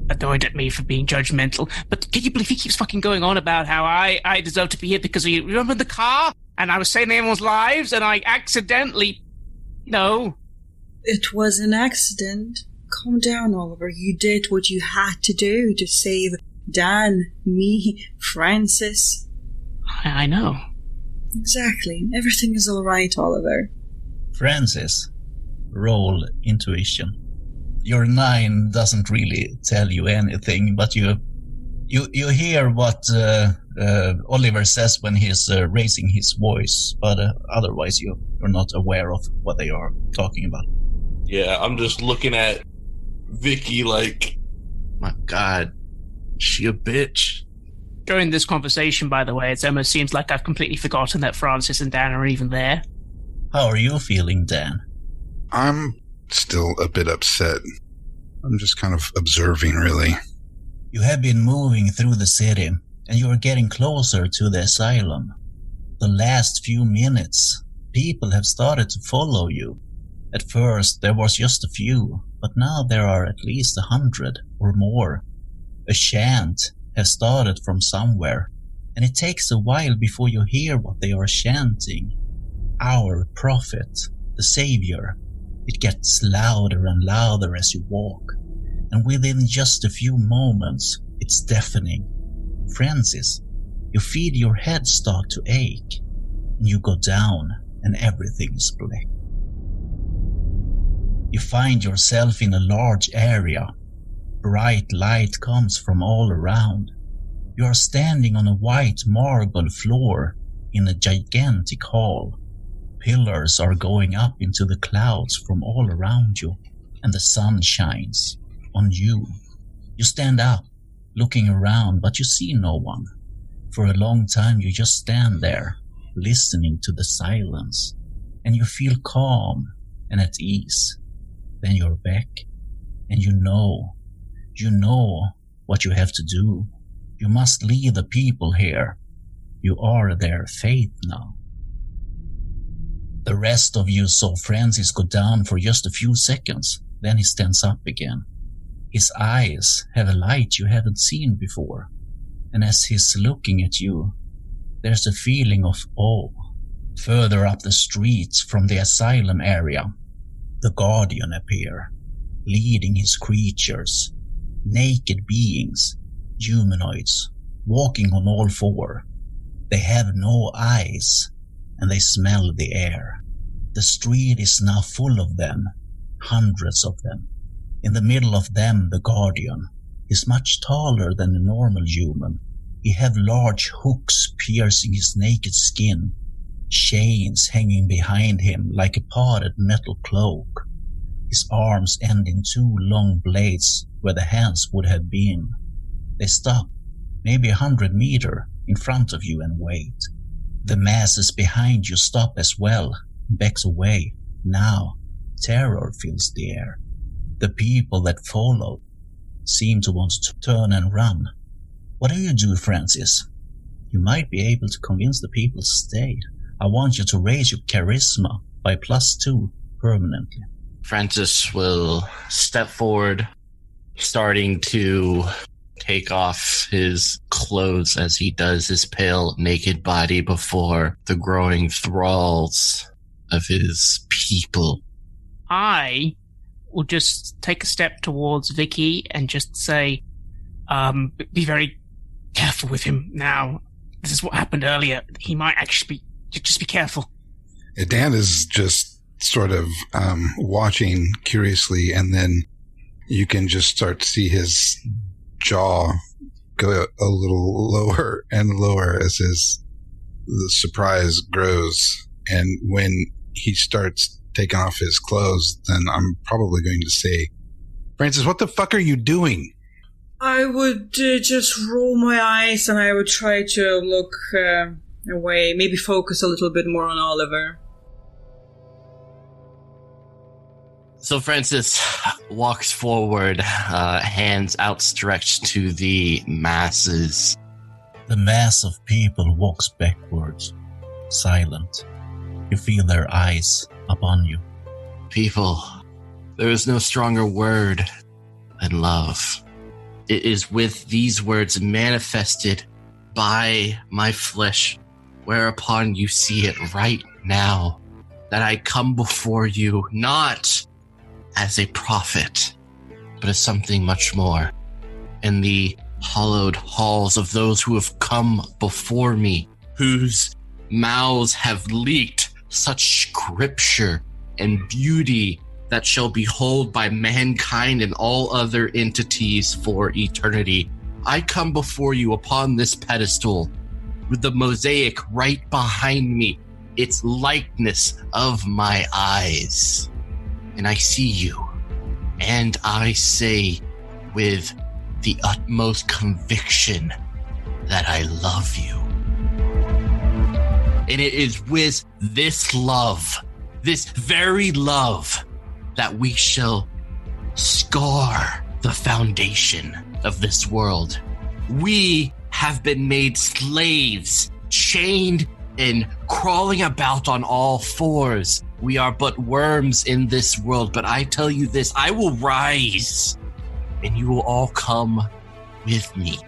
annoyed at me for being judgmental. But can you believe he keeps fucking going on about how I deserve to be here because you remember the car? And I was saving everyone's lives, and I accidentally... It was an accident. Calm down, Oliver. You did what you had to do to save Dan, me, Francis. I know. Exactly. Everything is all right, Oliver. Francis, roll intuition. Your 9 doesn't really tell you anything, but you hear what Oliver says when he's raising his voice, but otherwise you're not aware of what they are talking about. Yeah, I'm just looking at Vicky like, my God, she a bitch. During this conversation, by the way, it almost seems like I've completely forgotten that Francis and Dan are even there. How are you feeling, Dan? I'm still a bit upset. I'm just kind of observing, really. You have been moving through the city, and you are getting closer to the asylum. The last few minutes, people have started to follow you. At first there was just a few, but now there are at least 100 or more. A chant has started from somewhere, and it takes a while before you hear what they are chanting. Our prophet, the savior. It gets louder and louder as you walk, and within just a few moments, it's deafening. Francis, you feel your head start to ache, and you go down, and everything is black. You find yourself in a large area. Bright light comes from all around. You are standing on a white marble floor in a gigantic hall. Pillars are going up into the clouds from all around you, and the sun shines on you. You stand up, looking around, but you see no one. For a long time you just stand there, listening to the silence, and you feel calm and at ease. Then you're back, and you know what you have to do. You must lead the people here. You are their faith now. The rest of you saw Francis go down for just a few seconds, then he stands up again. His eyes have a light you haven't seen before, and as he's looking at you, there's a feeling of awe. Further up the streets from the asylum area, the Guardian appear, leading his creatures, naked beings, humanoids, walking on all four. They have no eyes, and they smell the air. The street is now full of them, hundreds of them. In the middle of them, the Guardian is much taller than a normal human. He have large hooks piercing his naked skin, chains hanging behind him like a potted metal cloak. His arms end in two long blades where the hands would have been. They stop, maybe 100 meters in front of you, and wait. The masses behind you stop as well, and backs away. Now, terror fills the air. The people that follow seem to want to turn and run. What do you do, Francis? You might be able to convince the people to stay. I want you to raise your charisma by +2 permanently. Francis will step forward, starting to take off his clothes as he does his pale, naked body before the growing thralls of his people. I will just take a step towards Vicky and just say, be very careful with him now. This is what happened earlier. He might actually just be careful. Dan is just sort of watching curiously, and then you can just start to see his jaw go a little lower and lower as the surprise grows. And when he starts taking off his clothes, then I'm probably going to say, Francis, what the fuck are you doing? I would just roll my eyes and I would try to look away, maybe focus a little bit more on Oliver. So Francis walks forward, hands outstretched to the masses. The mass of people walks backwards, silent. You feel their eyes upon you. People, there is no stronger word than love. It is with these words manifested by my flesh, whereupon you see it right now, that I come before you not as a prophet, but as something much more. In the hallowed halls of those who have come before me, whose mouths have leaked such scripture and beauty that shall be held by mankind and all other entities for eternity. I come before you upon this pedestal with the mosaic right behind me, its likeness of my eyes. And I see you, and I say with the utmost conviction that I love you. And it is with this love, this very love, that we shall scar the foundation of this world. We have been made slaves, chained and crawling about on all fours We are but worms in this world, but I tell you this, I will rise, and you will all come with me.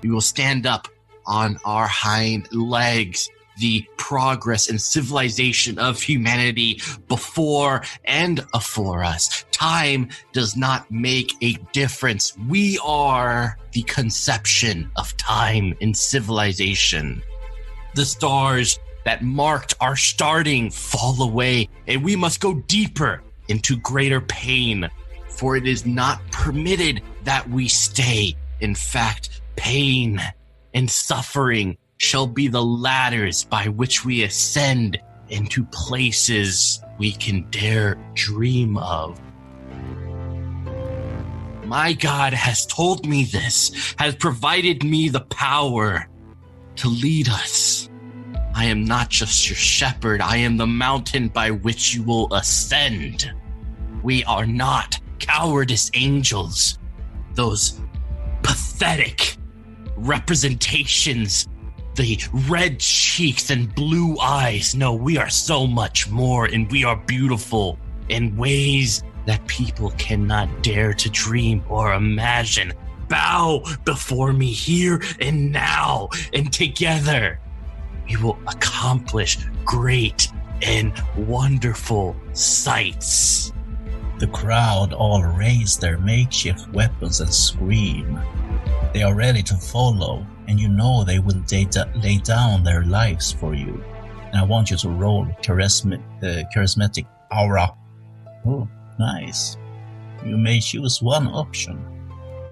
We will stand up on our hind legs. The progress and civilization of humanity before and afore us. Time does not make a difference. We are the conception of time and civilization. The stars that marked our starting fall away, and we must go deeper into greater pain, for it is not permitted that we stay. In fact, pain and suffering shall be the ladders by which we ascend into places we can dare dream of. My God has told me this, has provided me the power to lead us. I am not just your shepherd, I am the mountain by which you will ascend. We are not cowardice angels, those pathetic representations, the red cheeks and blue eyes. No, we are so much more, and we are beautiful in ways that people cannot dare to dream or imagine. Bow before me here and now, and together we will accomplish great and wonderful sights. The crowd all raise their makeshift weapons and scream. They are ready to follow, and you know they will lay down their lives for you. And I want you to roll charismatic aura. Oh, nice. You may choose one option.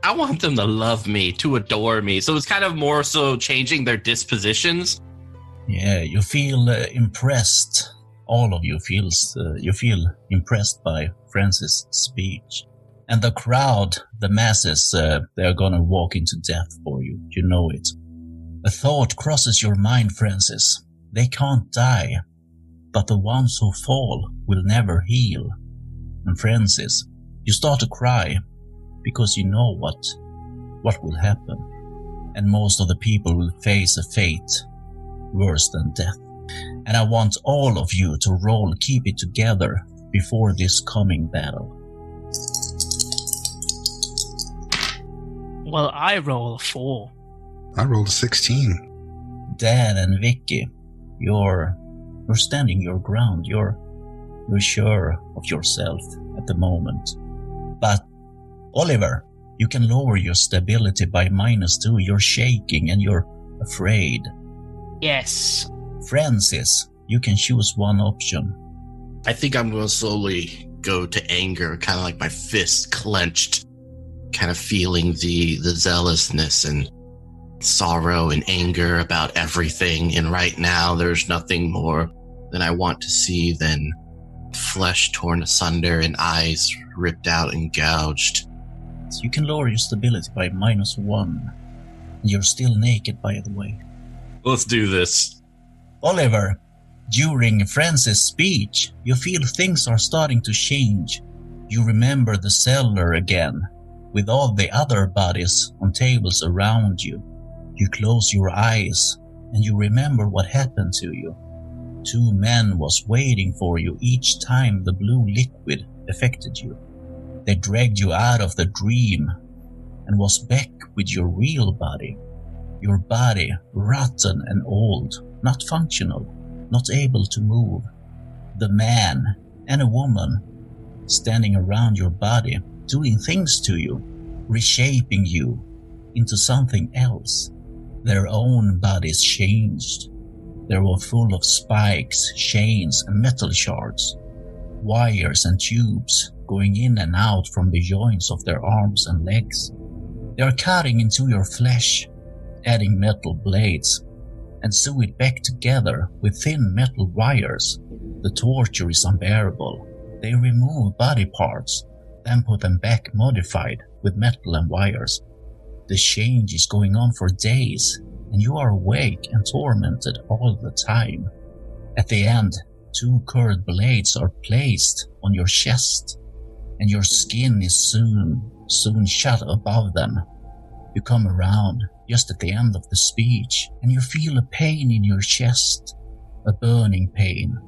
I want them to love me, to adore me. So it's kind of more so changing their dispositions. Yeah, you feel impressed. All of you feel impressed by Francis' speech. And the crowd, the masses, they're gonna walk into death for you. You know it. A thought crosses your mind, Francis. They can't die, but the ones who fall will never heal. And Francis, you start to cry because you know what will happen. And most of the people will face a fate worse than death. And I want all of you to roll Keep It Together before this coming battle. Well, I roll a 4. I rolled a 16. Dan and Vicky, you're standing your ground. You're sure of yourself at the moment. But Oliver, you can lower your stability by -2. You're shaking and you're afraid. Yes. Francis, you can choose one option. I think I'm going to slowly go to anger, kind of like my fist clenched, kind of feeling the zealousness and sorrow and anger about everything. And right now, there's nothing more than I want to see than flesh torn asunder and eyes ripped out and gouged. So you can lower your stability by -1. You're still naked, by the way. Let's do this. Oliver, during Francis' speech, you feel things are starting to change. You remember the cellar again, with all the other bodies on tables around you. You close your eyes, and you remember what happened to you. 2 men was waiting for you each time the blue liquid affected you. They dragged you out of the dream, and was back with your real body. Your body rotten and old, not functional, not able to move. The man and a woman standing around your body, doing things to you, reshaping you into something else. Their own bodies changed. They were full of spikes, chains, and metal shards, wires and tubes going in and out from the joints of their arms and legs. They are cutting into your flesh, adding metal blades, and sew it back together with thin metal wires. The torture is unbearable. They remove body parts, then put them back modified with metal and wires. The change is going on for days, and you are awake and tormented all the time. At the end, 2 curved blades are placed on your chest, and your skin is soon shut above them. You come around just at the end of the speech, and you feel a pain in your chest, a burning pain.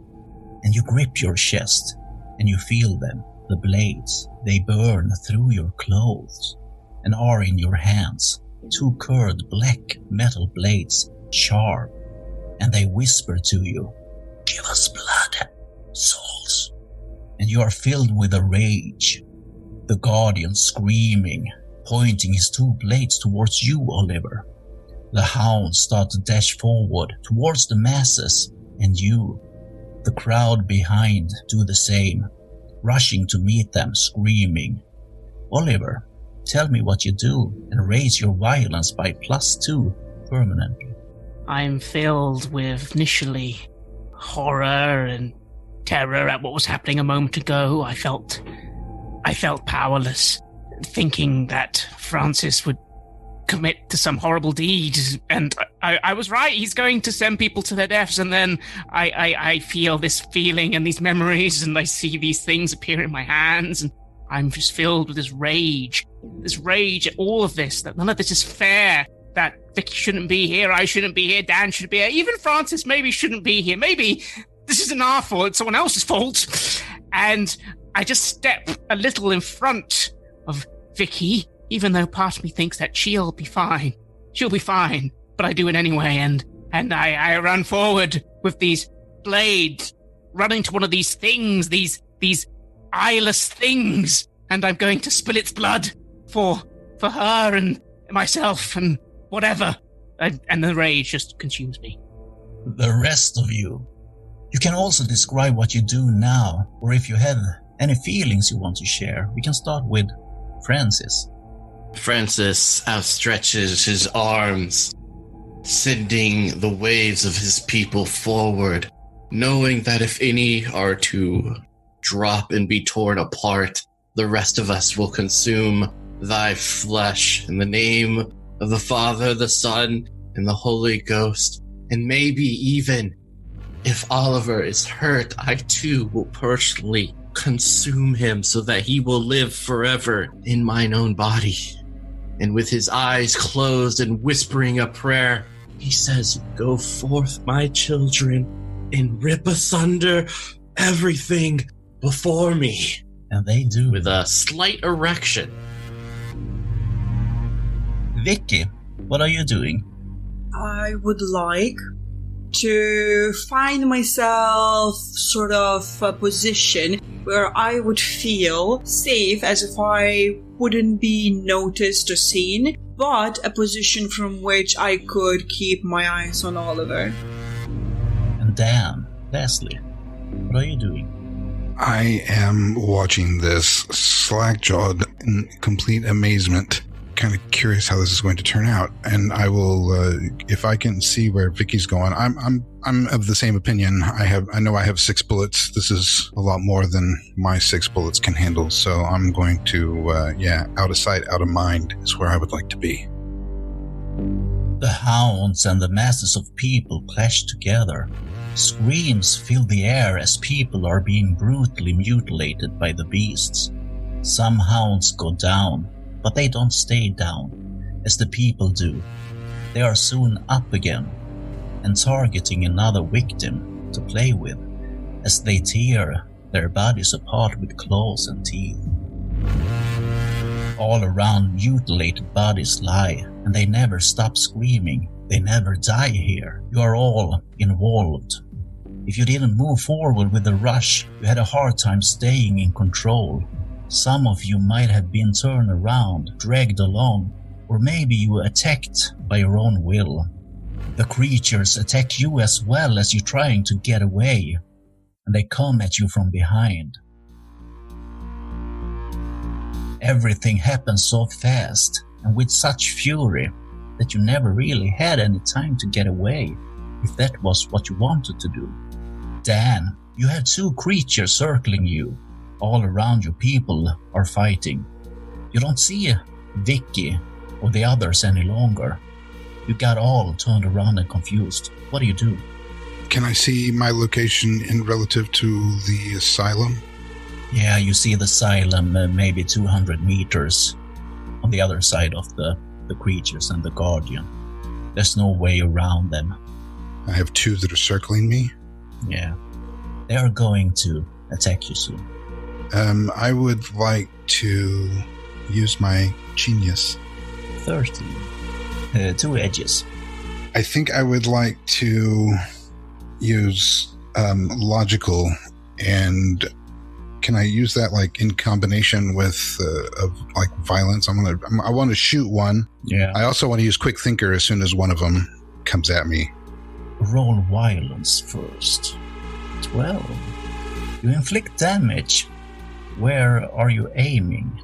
and you grip your chest, and you feel them, the blades. They burn through your clothes and are in your hands, 2 curved black metal blades, sharp, and they whisper to you, "Give us blood, souls." And you are filled with a rage. The guardian screaming, pointing his 2 blades towards you, Oliver. The hounds start to dash forward towards the masses, and you, the crowd behind, do the same, rushing to meet them, screaming. Oliver, tell me what you do and raise your violence by +2 permanently. I'm filled with initially horror and terror at what was happening a moment ago. I felt powerless, thinking that Francis would commit to some horrible deed, and I was right. He's going to send people to their deaths, and then I feel this feeling and these memories, and I see these things appear in my hands, and I'm just filled with this rage at all of this, that none of this is fair, that Vicky shouldn't be here, I shouldn't be here, Dan shouldn't be here, even Francis maybe shouldn't be here, maybe this isn't our fault, it's someone else's fault. And I just step a little in front of Vicky, even though part of me thinks that she'll be fine, but I do it anyway, and I run forward with these blades, running to one of these things, these eyeless things, and I'm going to spill its blood for her and myself and whatever, and the rage just consumes me. The rest of you can also describe what you do now, or if you have any feelings you want to share. We can start with Francis. Francis outstretches his arms, sending the waves of his people forward, knowing that if any are to drop and be torn apart, the rest of us will consume thy flesh in the name of the Father, the Son, and the Holy Ghost. And maybe even if Oliver is hurt, I too will personally consume him so that he will live forever in mine own body. And with his eyes closed and whispering a prayer, he says, "Go forth, my children, and rip asunder everything before me." And they do. With a slight erection. Vicky, what are you doing? I would like to find myself sort of a position where I would feel safe, as if I wouldn't be noticed or seen, but a position from which I could keep my eyes on Oliver. And Dan, Leslie, what are you doing? I am watching this slack-jawed in complete amazement, kind of curious how this is going to turn out. And I will, if I can see where Vicky's going, I'm of the same opinion. I know I have 6 bullets. This is a lot more than my 6 bullets can handle. So I'm going to, out of sight, out of mind is where I would like to be. The hounds and the masses of people clash together. Screams fill the air as people are being brutally mutilated by the beasts. Some hounds go down, but they don't stay down, as the people do. They are soon up again, and targeting another victim to play with, as they tear their bodies apart with claws and teeth. All around, mutilated bodies lie, and they never stop screaming. They never die here. You are all involved. If you didn't move forward with the rush, you had a hard time staying in control. Some of you might have been turned around, dragged along, or maybe you were attacked by your own will. The creatures attack you as well as you're trying to get away, and they come at you from behind. Everything happens so fast and with such fury that you never really had any time to get away, if that was what you wanted to do. Dan, you have 2 creatures circling you. All around you, people are fighting. You don't see Vicky or the others any longer. You got all turned around and confused. What do you do? Can I see my location in relative to the asylum? Yeah, you see the asylum maybe 200 meters on the other side of the creatures and the guardian. There's no way around them. I have 2 that are circling me. Yeah. They are going to attack you soon. I would like to use my genius. 13. 2 edges. I think I would like to use logical, and can I use that like in combination with of like violence? I want to shoot one. Yeah. I also want to use quick thinker as soon as one of them comes at me. Roll violence first. 12. You inflict damage. Where are you aiming?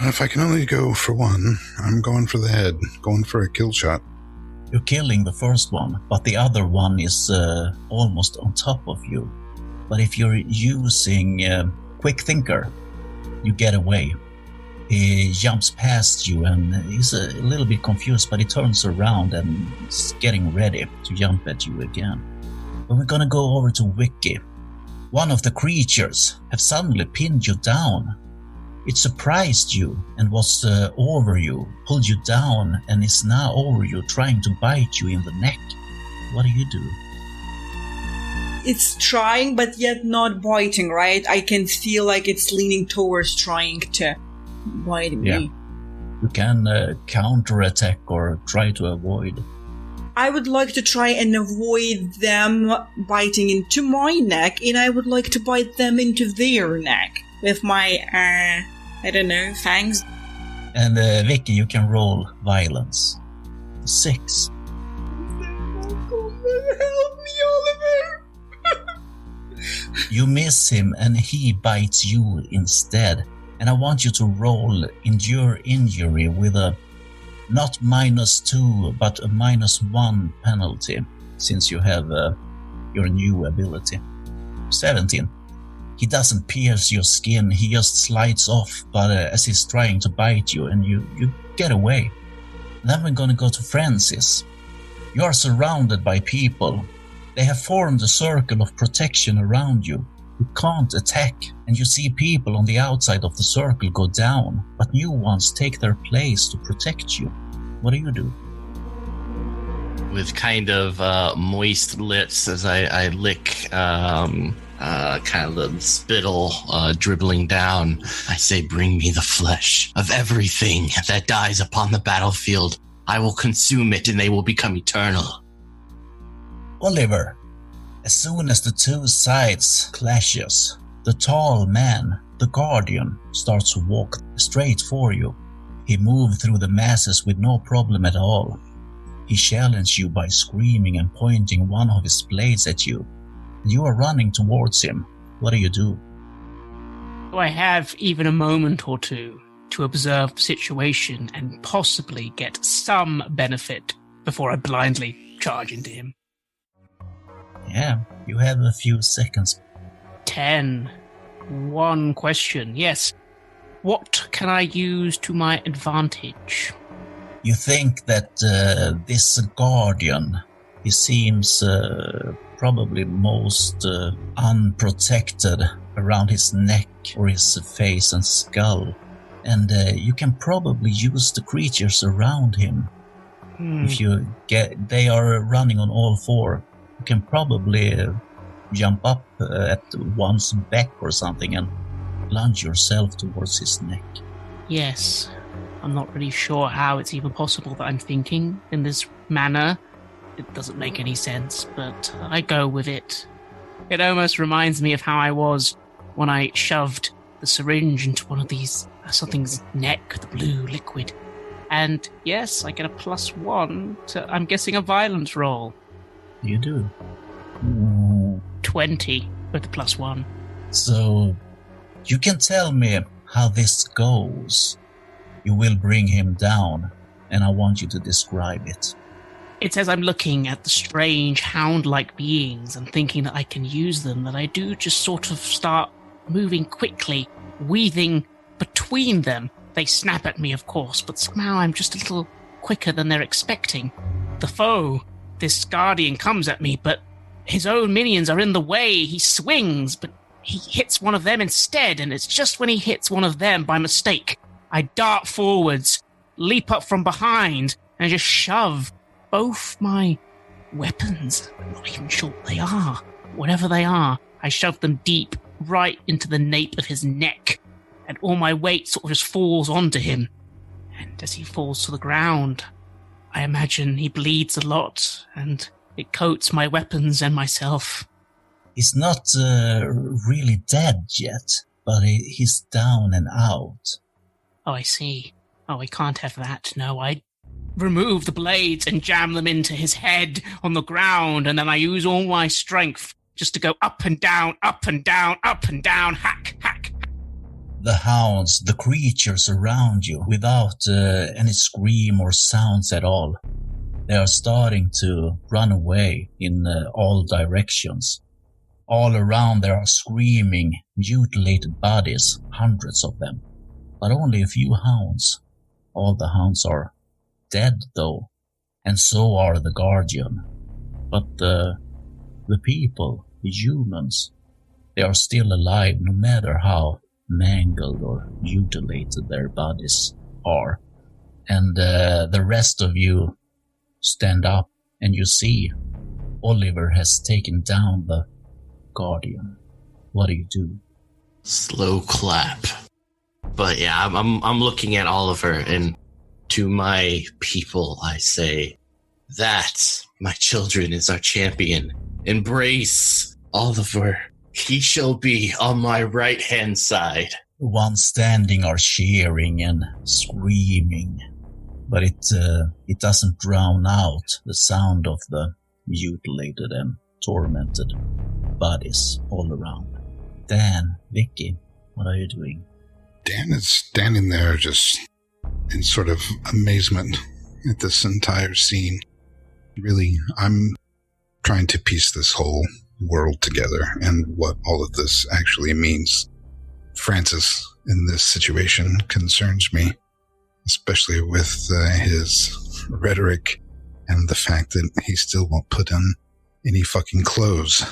If I can only go for one, I'm going for the head, going for a kill shot. You're killing the first one, but the other one is almost on top of you. But if you're using quick thinker, you get away. He jumps past you and he's a little bit confused, but he turns around and is getting ready to jump at you again. But we're gonna go over to Wiki. One of the creatures have suddenly pinned you down. It surprised you and was over you, pulled you down, and is now over you, trying to bite you in the neck. What do you do? It's trying, but yet not biting, right? I can feel like it's leaning towards trying to bite me. Yeah. You can counterattack or try to avoid. I would like to try and avoid them biting into my neck, and I would like to bite them into their neck with my, I don't know, fangs. And Vicky, you can roll violence. 6. Help me, Oliver! You miss him and he bites you instead. And I want you to roll endure injury with a not -2 but a -1 penalty, since you have your new ability. 17. He doesn't pierce your skin, he just slides off, but as he's trying to bite you, and you get away. Then we're gonna go to Francis. You are surrounded by people. They have formed a circle of protection around you. You can't attack, and you see people on the outside of the circle go down, but new ones take their place to protect you. What do you do? With kind of moist lips as I lick kind of the spittle dribbling down, I say, bring me the flesh of everything that dies upon the battlefield. I will consume it and they will become eternal. Oliver, as soon as the two sides clashes, the tall man, the guardian, starts to walk straight for you. He moved through the masses with no problem at all. He challenged you by screaming and pointing one of his blades at you. You are running towards him. What do you do? Do I have even a moment or two to observe the situation and possibly get some benefit before I blindly charge into him? Yeah, you have a few seconds. 10. One question. Yes. What can I use to my advantage? You think that this guardian, he seems probably most unprotected around his neck or his face and skull. And you can probably use the creatures around him. If you they are running on all four, you can probably jump up at one's back or something and lunge yourself towards his neck. Yes. I'm not really sure how it's even possible that I'm thinking in this manner. It doesn't make any sense, but I go with it. It almost reminds me of how I was when I shoved the syringe into one of these, something's neck, the blue liquid. And yes, I get a +1 to, I'm guessing, a violence roll. You do. 20 with the +1. So, you can tell me how this goes. You will bring him down, and I want you to describe it. It's as I'm looking at the strange hound-like beings and thinking that I can use them, that I do just sort of start moving quickly, weaving between them. They snap at me, of course, but somehow I'm just a little quicker than they're expecting. The foe, this guardian, comes at me, but his own minions are in the way. He swings, but he hits one of them instead, and it's just when he hits one of them by mistake, I dart forwards, leap up from behind, and just shove both my weapons, I'm not even sure what they are, whatever they are, I shove them deep right into the nape of his neck, and all my weight sort of just falls onto him. And as he falls to the ground, I imagine he bleeds a lot, and it coats my weapons and myself. He's not really dead yet, but he's down and out. Oh, I see. Oh, I can't have that. No, I remove the blades and jam them into his head on the ground, and then I use all my strength just to go up and down, up and down, up and down, hack, hack. The hounds, the creatures around you, without any scream or sounds at all, they are starting to run away in all directions. All around there are screaming, mutilated bodies, hundreds of them, but only a few hounds. All the hounds are dead, though, and so are the guardian. But the people, the humans, they are still alive no matter how mangled or mutilated their bodies are. And the rest of you stand up and you see Oliver has taken down the guardian. What do you do? Slow clap. But yeah, I'm looking at Oliver, and to my people I say, that, my children, is our champion. Embrace Oliver. He shall be on my right-hand side. The ones standing are cheering and screaming, but it doesn't drown out the sound of the mutilated and tormented bodies all around. Dan, Vicky, what are you doing? Dan is standing there just in sort of amazement at this entire scene. Really, I'm trying to piece this whole world together and what all of this actually means. Francis in this situation concerns me, especially with his rhetoric and the fact that he still won't put on any fucking clothes.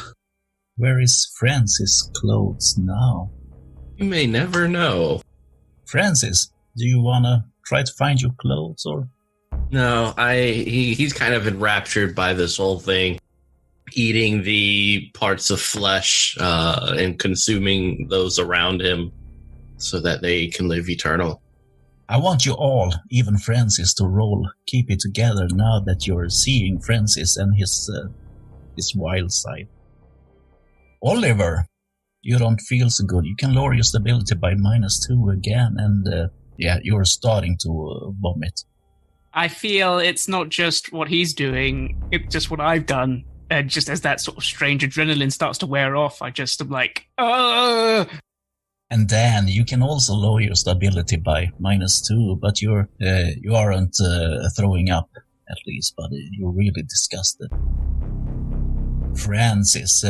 Where is Francis' clothes now? You may never know. Francis, do you want to try to find your clothes, or? No, he's kind of enraptured by this whole thing. Eating the parts of flesh and consuming those around him so that they can live eternal. I want you all, even Francis, to roll Keep It Together now that you're seeing Francis and his wild side. Oliver, you don't feel so good. You can lower your stability by -2 again, and you're starting to vomit. I feel it's not just what he's doing, it's just what I've done. And just as that sort of strange adrenaline starts to wear off, I just am like, ugh! And then you can also lower your stability by -2, but you aren't throwing up, at least, but you're really disgusted. Francis,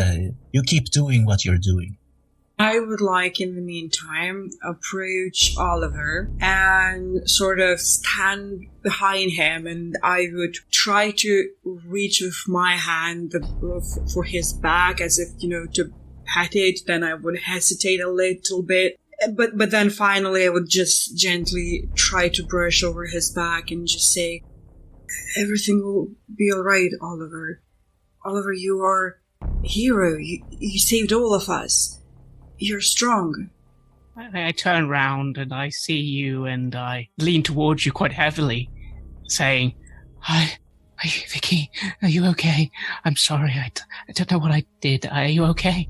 you keep doing what you're doing. I would like, in the meantime, approach Oliver and sort of stand behind him, and I would try to reach with my hand for his back as if, to pat it. Then I would hesitate a little bit. But then finally I would just gently try to brush over his back and just say, everything will be alright, Oliver. Oliver, you are a hero. You saved all of us. You're strong. I turn round and I see you, and I lean towards you quite heavily, saying, Hi, Vicky, are you okay? I'm sorry, I don't know what I did. Are you okay?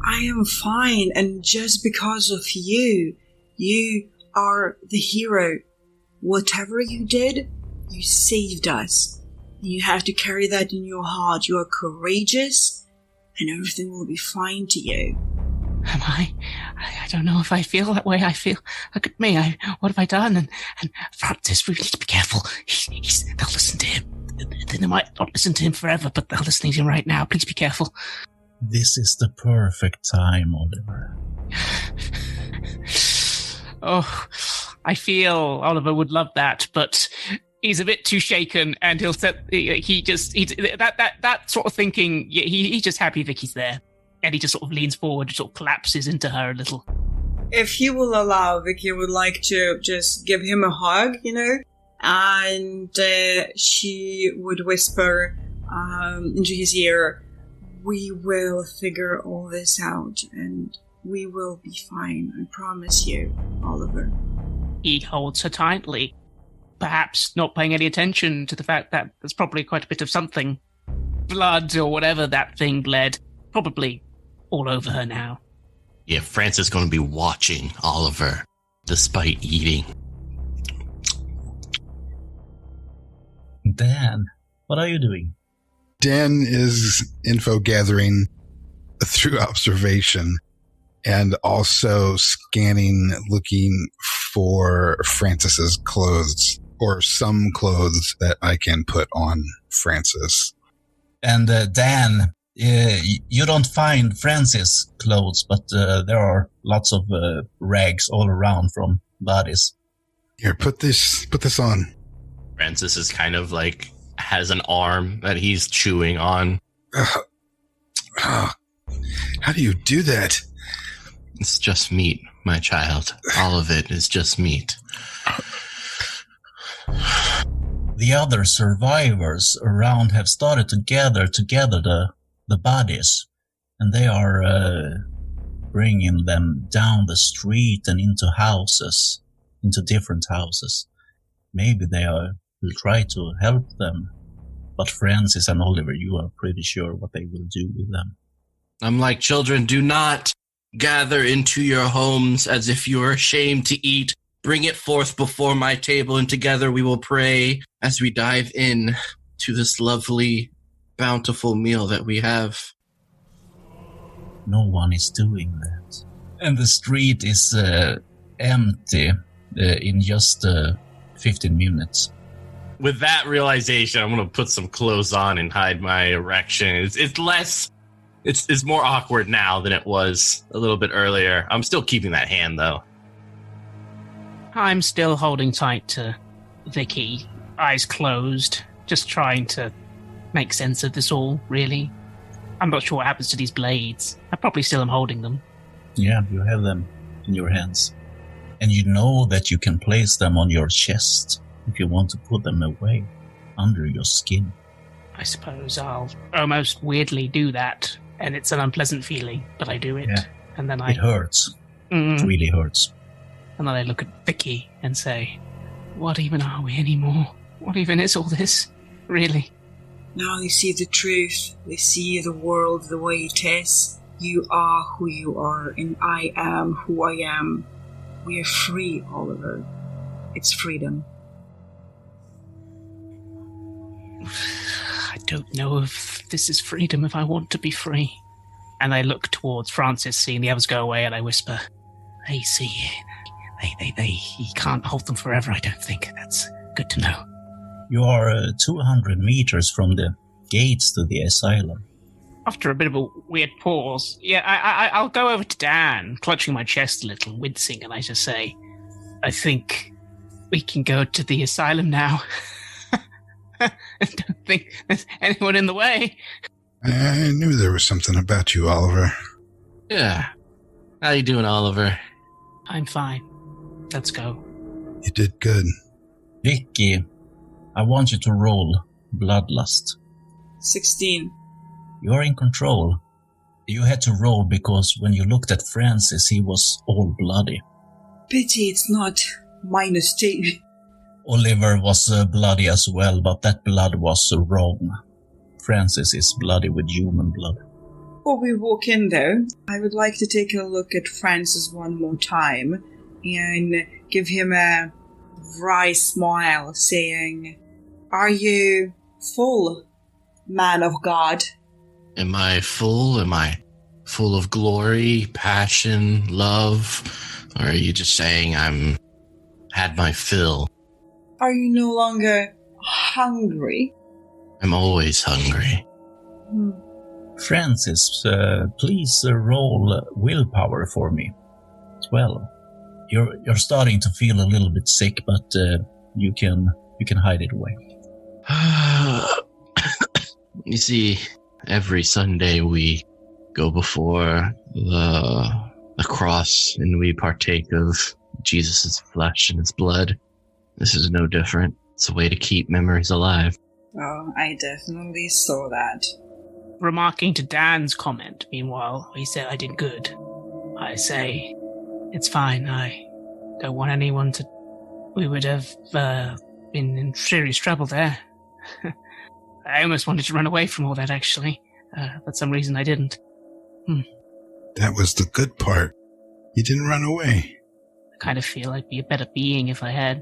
I am fine, and just because of you are the hero. Whatever you did, you saved us. You have to carry that in your heart. You are courageous, and everything will be fine to you. Am I? I don't know if I feel that way. I feel, look at me. What have I done? And Francis, we need to be careful. They'll listen to him. They might not listen to him forever, but they're listening to him right now. Please be careful. This is the perfect time, Oliver. Oh, I feel Oliver would love that, but he's a bit too shaken, and he'll set. That sort of thinking. He's just happy Vicky's there. And he just sort of leans forward, sort of collapses into her a little. If you will allow, Vicky would like to just give him a hug, and she would whisper into his ear, We will figure all this out, and we will be fine, I promise you, Oliver. He holds her tightly, perhaps not paying any attention to the fact that there's probably quite a bit of something, blood or whatever that thing bled, probably all over her now. Yeah, Francis is going to be watching Oliver, despite eating. Dan, what are you doing? Dan is info gathering through observation and also scanning, looking for Francis's clothes or some clothes that I can put on Francis. And Dan, you don't find Francis' clothes, but there are lots of rags all around from bodies. Here, put this on. Francis is kind of like has an arm that he's chewing on. How do you do that? It's just meat, my child. All of it is just meat. The other survivors around have started to gather together the bodies, and they are bringing them down the street and into houses, into different houses. Maybe they will try to help them, but Francis and Oliver, you are pretty sure what they will do with them. I'm like, children, do not gather into your homes as if you are ashamed to eat. Bring it forth before my table, and together we will pray as we dive in to this lovely, bountiful meal that we have. No one is doing that. And the street is empty in just 15 minutes. With that realization, I'm going to put some clothes on and hide my erection. It's more awkward now than it was a little bit earlier. I'm still keeping that hand, though. I'm still holding tight to Vicky, eyes closed, just trying to make sense of this all, really. I'm not sure what happens to these blades. I probably still am holding them. Yeah, you have them in your hands. And you know that you can place them on your chest if you want to put them away under your skin. I suppose I'll almost weirdly do that, and it's an unpleasant feeling, but I do it. Yeah. And then It hurts. It really hurts. And then I look at Vicky and say, what even are we anymore? What even is all this? Really? Now they see the truth. They see the world the way it is. You are who you are, and I am who I am. We are free, Oliver. It's freedom. I don't know if this is freedom, if I want to be free. And I look towards Francis, seeing the others go away, and I whisper, they see. He can't hold them forever, I don't think. That's good to know. You are 200 meters from the gates to the asylum. After a bit of a weird pause, I'll go over to Dan, clutching my chest a little, wincing, and I just say, I think we can go to the asylum now. I don't think there's anyone in the way. I knew there was something about you, Oliver. Yeah. How you doing, Oliver? I'm fine. Let's go. You did good. Vicky, I want you to roll Bloodlust. 16. You're in control. You had to roll because when you looked at Francis, he was all bloody. Pity it's not -2. Oliver was bloody as well, but that blood was wrong. Francis is bloody with human blood. Before we walk in, though, I would like to take a look at Francis one more time and give him a wry smile, saying, are you full, man of God? Am I full? Am I full of glory, passion, love? Or are you just saying I'm had my fill? Are you no longer hungry? I'm always hungry. Francis, please roll willpower for me. 12. You're starting to feel a little bit sick, but you can hide it away. You see, every Sunday we go before the cross and we partake of Jesus' flesh and his blood. This is no different. It's a way to keep memories alive. Oh, I definitely saw that. remarking to Dan's comment, meanwhile, he said I did good. I say, it's fine. I don't want anyone to... We would have been in serious trouble there. I almost wanted to run away from all that, actually. For some reason I didn't. That was the good part. You didn't run away. I kind of feel I'd be a better being if I had,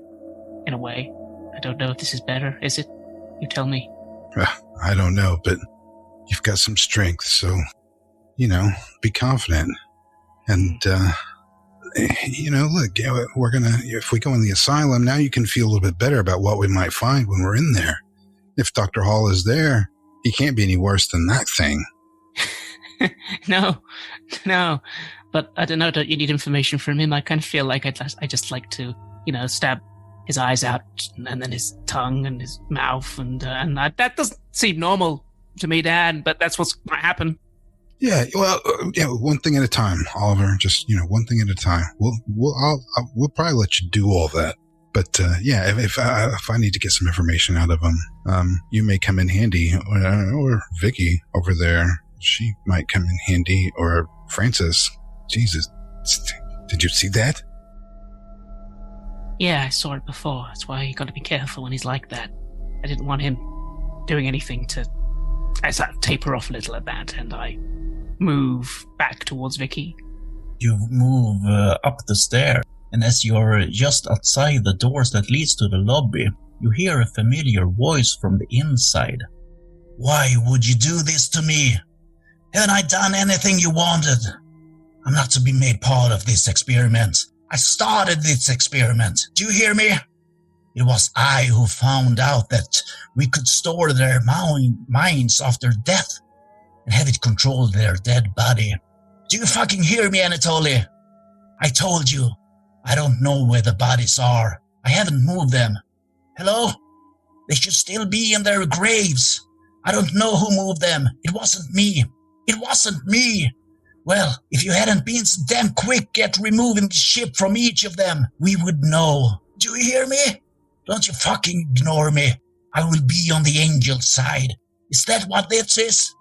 in a way. I don't know if this is better, is it? You tell me. I don't know, but you've got some strength, so, be confident. And, look, we're gonna, if we go in the asylum, now you can feel a little bit better about what we might find when we're in there. If Dr. Hall is there, he can't be any worse than that thing. No. But I don't know, don't you need information from him? I kind of feel like I just like to, stab his eyes out and then his tongue and his mouth and that doesn't seem normal to me, Dad, but that's what's going to happen. Yeah, well, one thing at a time, Oliver. Just, one thing at a time. We'll probably let you do all that. But, if I need to get some information out of him, you may come in handy, or Vicky over there. She might come in handy, or Francis. Jesus, did you see that? Yeah, I saw it before. That's why you got to be careful when he's like that. I didn't want him doing anything to... I sort of taper off a little at that, and I move back towards Vicky. You move up the stair, and as you're just outside the doors that leads to the lobby, you hear a familiar voice from the inside. Why would you do this to me? Haven't I done anything you wanted? I'm not to be made part of this experiment. I started this experiment. Do you hear me? It was I who found out that we could store their minds after death and have it control their dead body. Do you fucking hear me, Anatoly? I told you, I don't know where the bodies are. I haven't moved them. Hello? They should still be in their graves. I don't know who moved them. It wasn't me. It wasn't me. Well, if you hadn't been so damn quick at removing the ship from each of them, we would know. Do you hear me? Don't you fucking ignore me. I will be on the angel side. Is that what this is?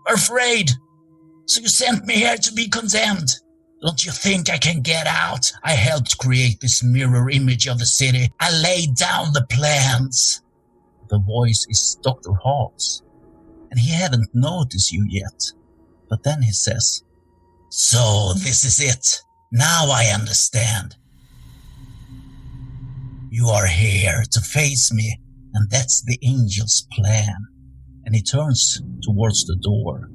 Afraid? So you sent me here to be condemned. Don't you think I can get out? I helped create this mirror image of the city. I laid down the plans. The voice is Dr. Hall's, and he hadn't noticed you yet. But then he says, So this is it. Now I understand. You are here to face me, and that's the angel's plan. And he turns towards the door.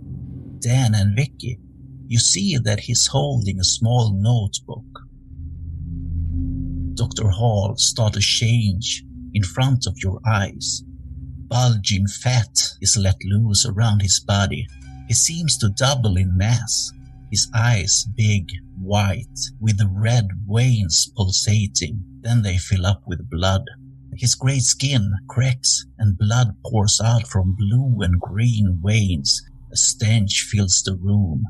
Dan and Vicky, you see that he's holding a small notebook. Dr. Hall starts to change in front of your eyes. Bulging fat is let loose around his body. He seems to double in mass. His eyes big, white, with the red veins pulsating. Then they fill up with blood. His grey skin cracks and blood pours out from blue and green veins. A stench fills the room.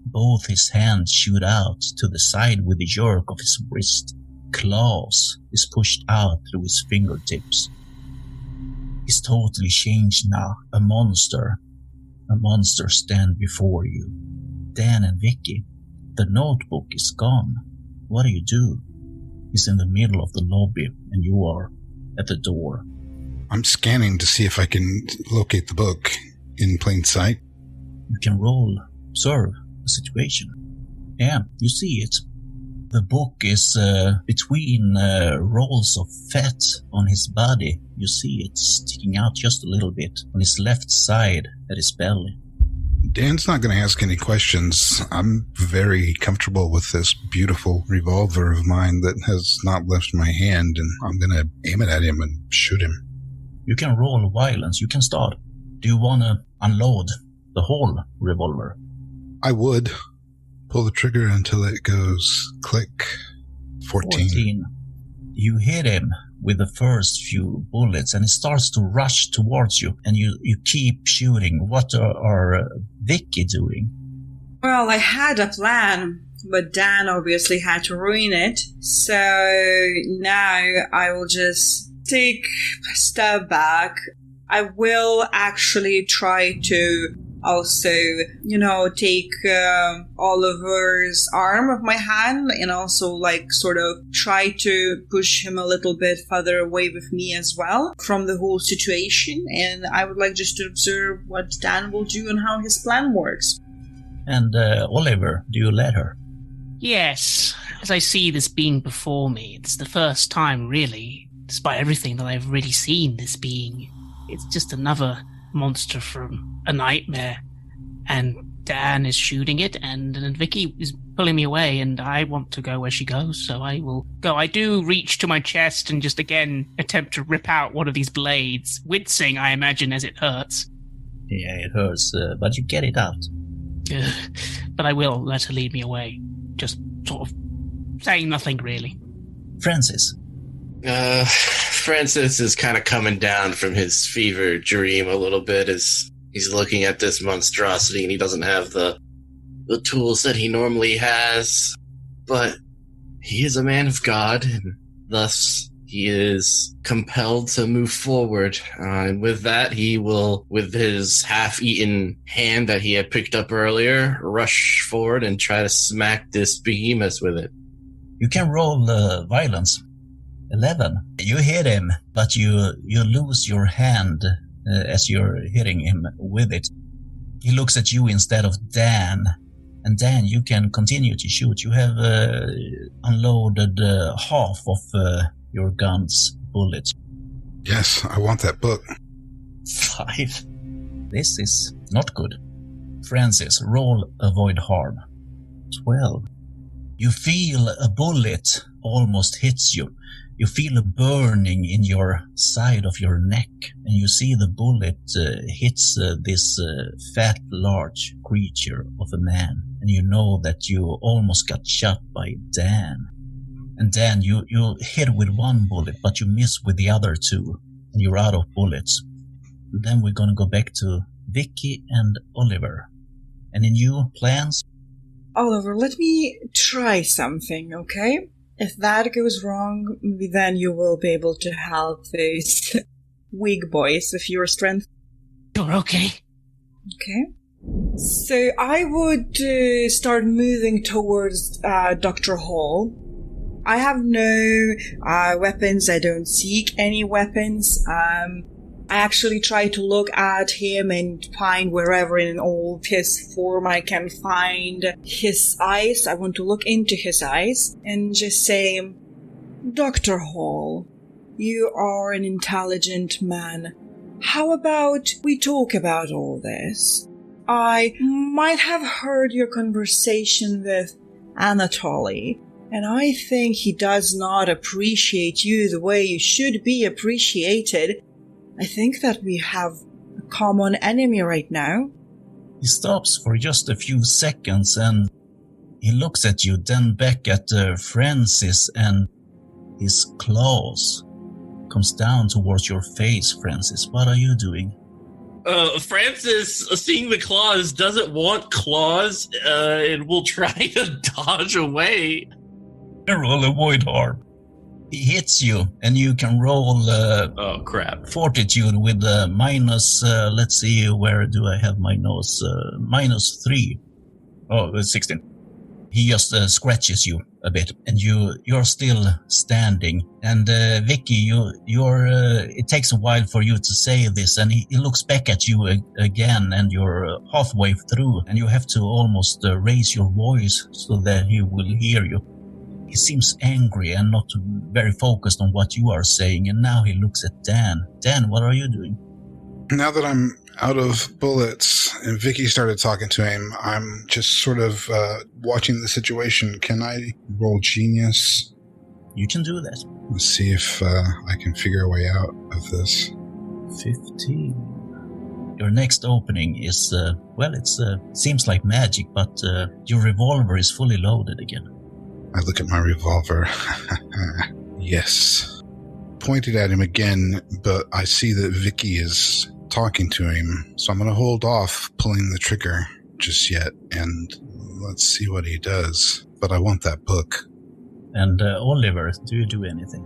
Both his hands shoot out to the side with a jerk of his wrist. Claws is pushed out through his fingertips. He's totally changed now. A monster stand before you. Dan and Vicky, the notebook is gone. What do you do? He's in the middle of the lobby, and you are at the door. I'm scanning to see if I can locate the book in plain sight. You can roll, observe the situation. Yeah, you see it. The book is between rolls of fat on his body. You see it sticking out just a little bit on his left side at his belly. Dan's not going to ask any questions. I'm very comfortable with this beautiful revolver of mine that has not left my hand, and I'm going to aim it at him and shoot him. You can roll violence. You can start. Do you want to unload the whole revolver? I would. Pull the trigger until it goes click. 14. You hit him with the first few bullets, and he starts to rush towards you, and you keep shooting. What are Vicky doing? Well, I had a plan, but Dan obviously had to ruin it. So now I will just take a step back. I will actually try to also, take Oliver's arm of my hand and also sort of try to push him a little bit further away with me as well from the whole situation. And I would like just to observe what Dan will do and how his plan works. And Oliver, do you let her? Yes, as I see this being before me, it's the first time, really, despite everything, that I've really seen this being. It's just another monster from a nightmare, and Dan is shooting it, and Vicky is pulling me away, and I want to go where she goes, so I will go. I do reach to my chest and just again attempt to rip out one of these blades, wincing, I imagine, as it hurts. Yeah, it hurts, but you get it out. But I will let her lead me away, just sort of saying nothing, really. Francis. Francis is kind of coming down from his fever dream a little bit as he's looking at this monstrosity, and he doesn't have the tools that he normally has. But he is a man of God, and thus he is compelled to move forward. And with that, he will, with his half-eaten hand that he had picked up earlier, rush forward and try to smack this behemoth with it. You can roll violence. 11. You hit him, but you lose your hand as you're hitting him with it. He looks at you instead of Dan. And Dan, you can continue to shoot. You have unloaded half of your gun's bullets. Yes, I want that book. 5. This is not good. Francis, roll avoid harm. 12. You feel a bullet almost hits you. You feel a burning in your side of your neck, and you see the bullet hits this fat, large creature of a man, and you know that you almost got shot by Dan. And Dan, you hit with one bullet, but you miss with the other two, and you're out of bullets. Then we're gonna go back to Vicky and Oliver. Any new plans? Oliver, let me try something, okay? If that goes wrong, then you will be able to help these weak boys with your strength. You're okay. Okay. So I would start moving towards Dr. Hall. I have no weapons. I don't seek any weapons. I actually try to look at him and find wherever in all his form I can find his eyes. I want to look into his eyes and just say, Dr. Hall, you are an intelligent man. How about we talk about all this? I might have heard your conversation with Anatoly, and I think he does not appreciate you the way you should be appreciated. I think that we have a common enemy right now. He stops for just a few seconds and he looks at you, then back at Francis, and his claws comes down towards your face. Francis, what are you doing? Francis, seeing the claws, doesn't want claws and will try to dodge away. Roll avoid harm. He hits you, and you can roll oh crap, fortitude with minus, let's see, where do I have my nose? Minus 3. Oh, 16. He just scratches you a bit, and you're still standing. And Vicky, you're it takes a while for you to say this, and he looks back at you again, and you're halfway through, and you have to almost raise your voice so that he will hear you. He seems angry and not very focused on what you are saying, and now he looks at Dan. Dan, what are you doing? Now that I'm out of bullets and Vicky started talking to him, I'm just sort of watching the situation. Can I roll genius? You can do that. Let's see if I can figure a way out of this. 15. Your next opening is, seems like magic, but your revolver is fully loaded again. I look at my revolver. Yes. Pointed at him again, but I see that Vicky is talking to him, so I'm going to hold off pulling the trigger just yet, and let's see what he does. But I want that book. And Oliver, do you do anything?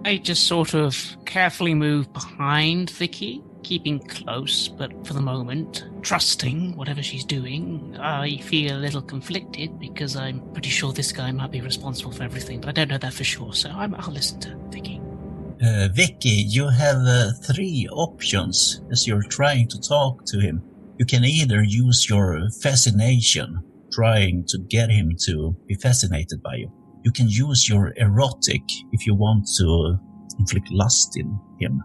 I just sort of carefully move behind Vicky, keeping close, but for the moment, trusting whatever she's doing. I feel a little conflicted because I'm pretty sure this guy might be responsible for everything, but I don't know that for sure, so I'll listen to Vicky. Vicky, you have 3 options as you're trying to talk to him. You can either use your fascination, trying to get him to be fascinated by you. You can use your erotic if you want to inflict lust in him.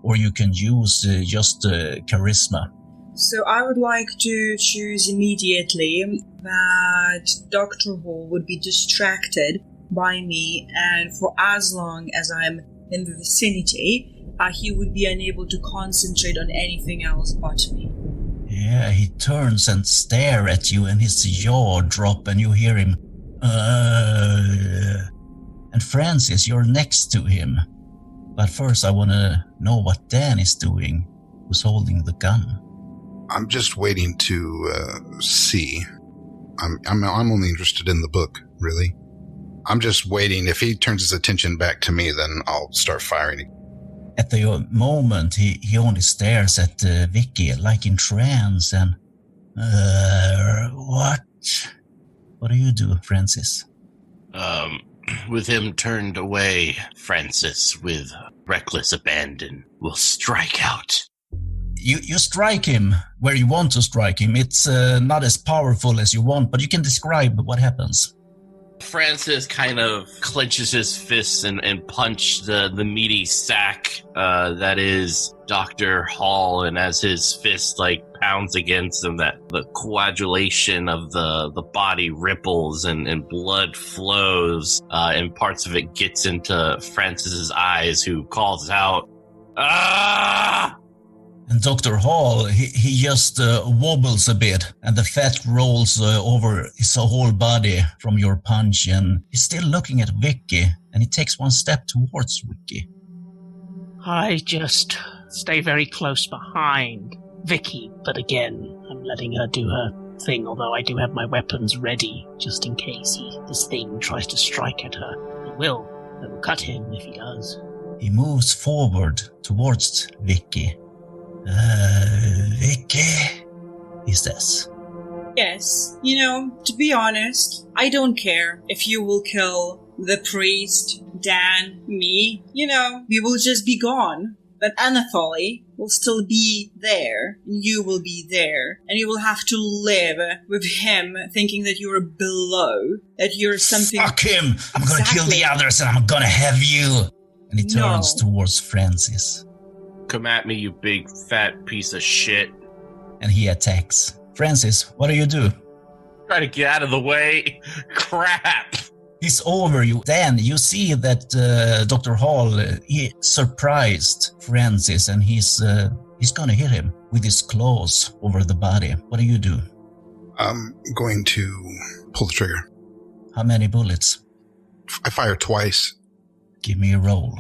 Or you can use just charisma. So I would like to choose immediately that Dr. Hall would be distracted by me, and for as long as I'm in the vicinity, he would be unable to concentrate on anything else but me. Yeah, he turns and stares at you and his jaw drop and you hear him, And Francis, you're next to him. But first I want to know what Dan is doing, who's holding the gun. I'm just waiting to see. I'm only interested in the book, really. I'm just waiting. If he turns his attention back to me, then I'll start firing. At the moment, he only stares at Vicky like in trance and... What? What do you do, Francis? With him turned away, Francis, with reckless abandon, will strike out. You strike him where you want to strike him. It's not as powerful as you want, but you can describe what happens. Francis kind of clenches his fists and punch the meaty sack that is Dr. Hall, and as his fist pounds against him, that the coagulation of the body ripples and blood flows, and parts of it gets into Francis's eyes, who calls out, "Ah!" And Dr. Hall, he just wobbles a bit, and the fat rolls over his whole body from your punch, and he's still looking at Vicky, and he takes one step towards Vicky. I just stay very close behind Vicky, but again, I'm letting her do her thing, although I do have my weapons ready, just in case this thing tries to strike at her. It will cut him if he does. He moves forward towards Vicky. Vicky, he says. Yes, to be honest, I don't care if you will kill the priest, Dan, me. We will just be gone. But Anatoly will still be there, and you will be there, and you will have to live with him thinking that you're below, that you're something... Fuck him! I'm gonna kill the others and I'm gonna have you! And he turns towards Francis. Come at me, you big fat piece of shit. And he attacks. Francis, what do? Try to get out of the way. Crap! He's over you. Then you see that Dr. Hall, he surprised Francis, and he's gonna hit him with his claws over the body. What do? I'm going to pull the trigger. How many bullets? I fire twice. Give me a roll.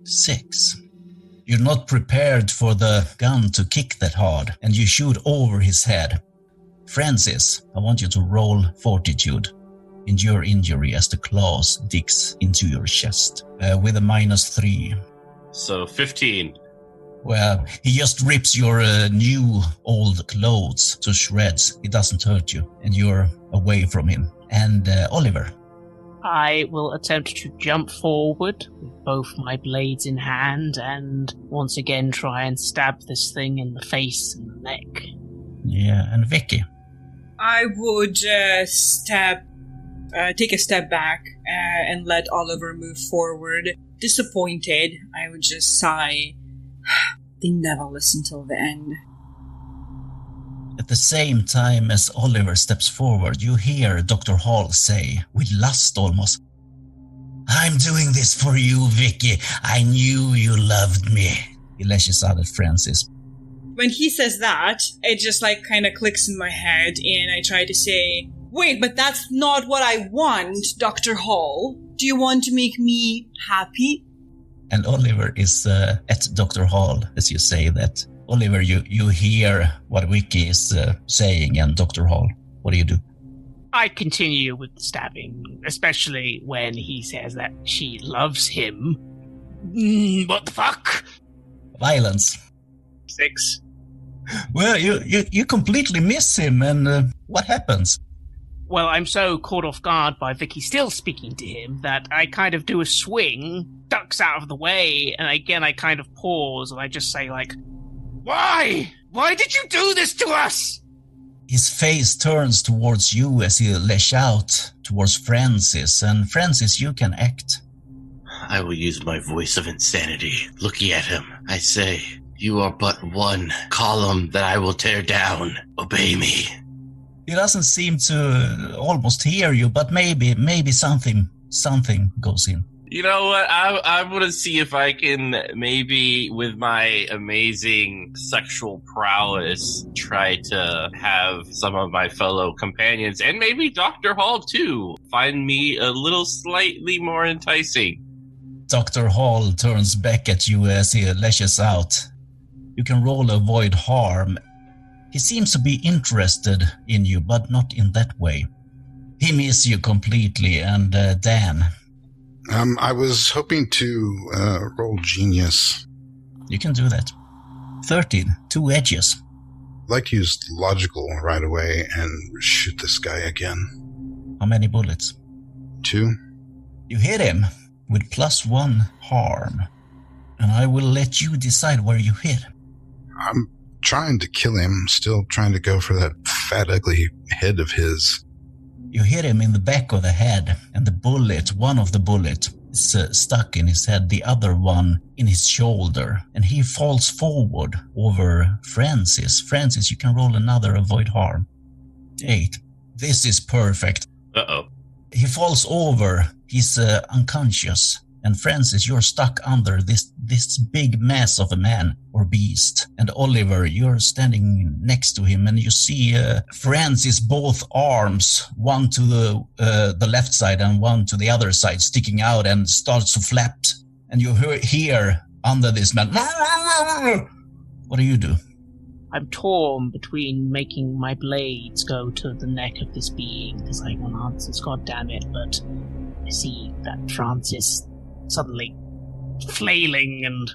6. You're not prepared for the gun to kick that hard, and you shoot over his head. Francis, I want you to roll fortitude. Endure injury as the claws digs into your chest, with a -3. So 15. Well, he just rips your new old clothes to shreds. It doesn't hurt you, and you're away from him. And Oliver? I will attempt to jump forward with both my blades in hand and once again try and stab this thing in the face and the neck. Yeah, and Vicky? I would take a step back and let Oliver move forward. Disappointed, I would just sigh. They never listen till the end. At the same time as Oliver steps forward, you hear Dr. Hall say, with lust almost, "I'm doing this for you, Vicky. I knew you loved me." He lashes out at Francis. When he says that, it just kind of clicks in my head, and I try to say, "Wait, but that's not what I want, Dr. Hall. Do you want to make me happy?" And Oliver is at Dr. Hall as you say that. Oliver, you hear what Vicky is saying, and Dr. Hall, what do? I continue with the stabbing, especially when he says that she loves him. What the fuck? Violence. 6. Well, you completely miss him, and what happens? Well, I'm so caught off guard by Vicky still speaking to him that I kind of do a swing, ducks out of the way, and again I kind of pause and I just say, like, "Why? Why did you do this to us?" His face turns towards you as he lash out towards Francis, and Francis, you can act. I will use my voice of insanity. Looking at him, I say, "You are but one column that I will tear down. Obey me." He doesn't seem to almost hear you, but maybe something goes in. You know what? I want to see if I can maybe, with my amazing sexual prowess, try to have some of my fellow companions, and maybe Dr. Hall too, find me a little slightly more enticing. Dr. Hall turns back at you as he lashes out. You can roll avoid harm. He seems to be interested in you, but not in that way. He misses you completely, and Dan? I was hoping to roll genius. You can do that. 13, 2 edges. I'd like to use logical right away and shoot this guy again. How many bullets? 2. You hit him with +1 harm, and I will let you decide where you hit. I'm trying to kill him, still trying to go for that fat, ugly head of his. You hit him in the back of the head, and the bullet, one of the bullets, is stuck in his head, the other one in his shoulder, and he falls forward over Francis. Francis, you can roll another avoid harm. 8. This is perfect. Uh-oh. He falls over. He's unconscious. And Francis, you're stuck under this big mass of a man or beast. And Oliver, you're standing next to him, and you see Francis' both arms, one to the left side and one to the other side, sticking out and starts to flap. And you hear under this man, what do you do? I'm torn between making my blades go to the neck of this being, because I want answers, god damn it, but I see that Francis suddenly flailing, and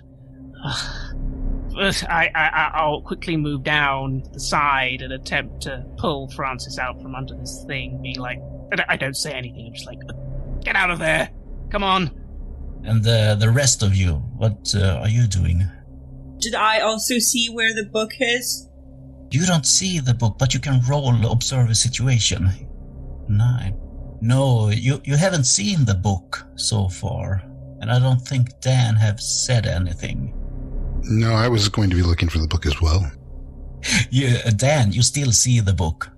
I'll quickly move down the side and attempt to pull Francis out from under this thing, being like, I don't say anything, I'm just like, get out of there, come on. And the rest of you, what are you doing? Did I also see where the book is? You don't see the book, but you can roll observe a situation. 9. No, you haven't seen the book so far. And I don't think Dan have said anything. No, I was going to be looking for the book as well. Yeah, Dan, you still see the book.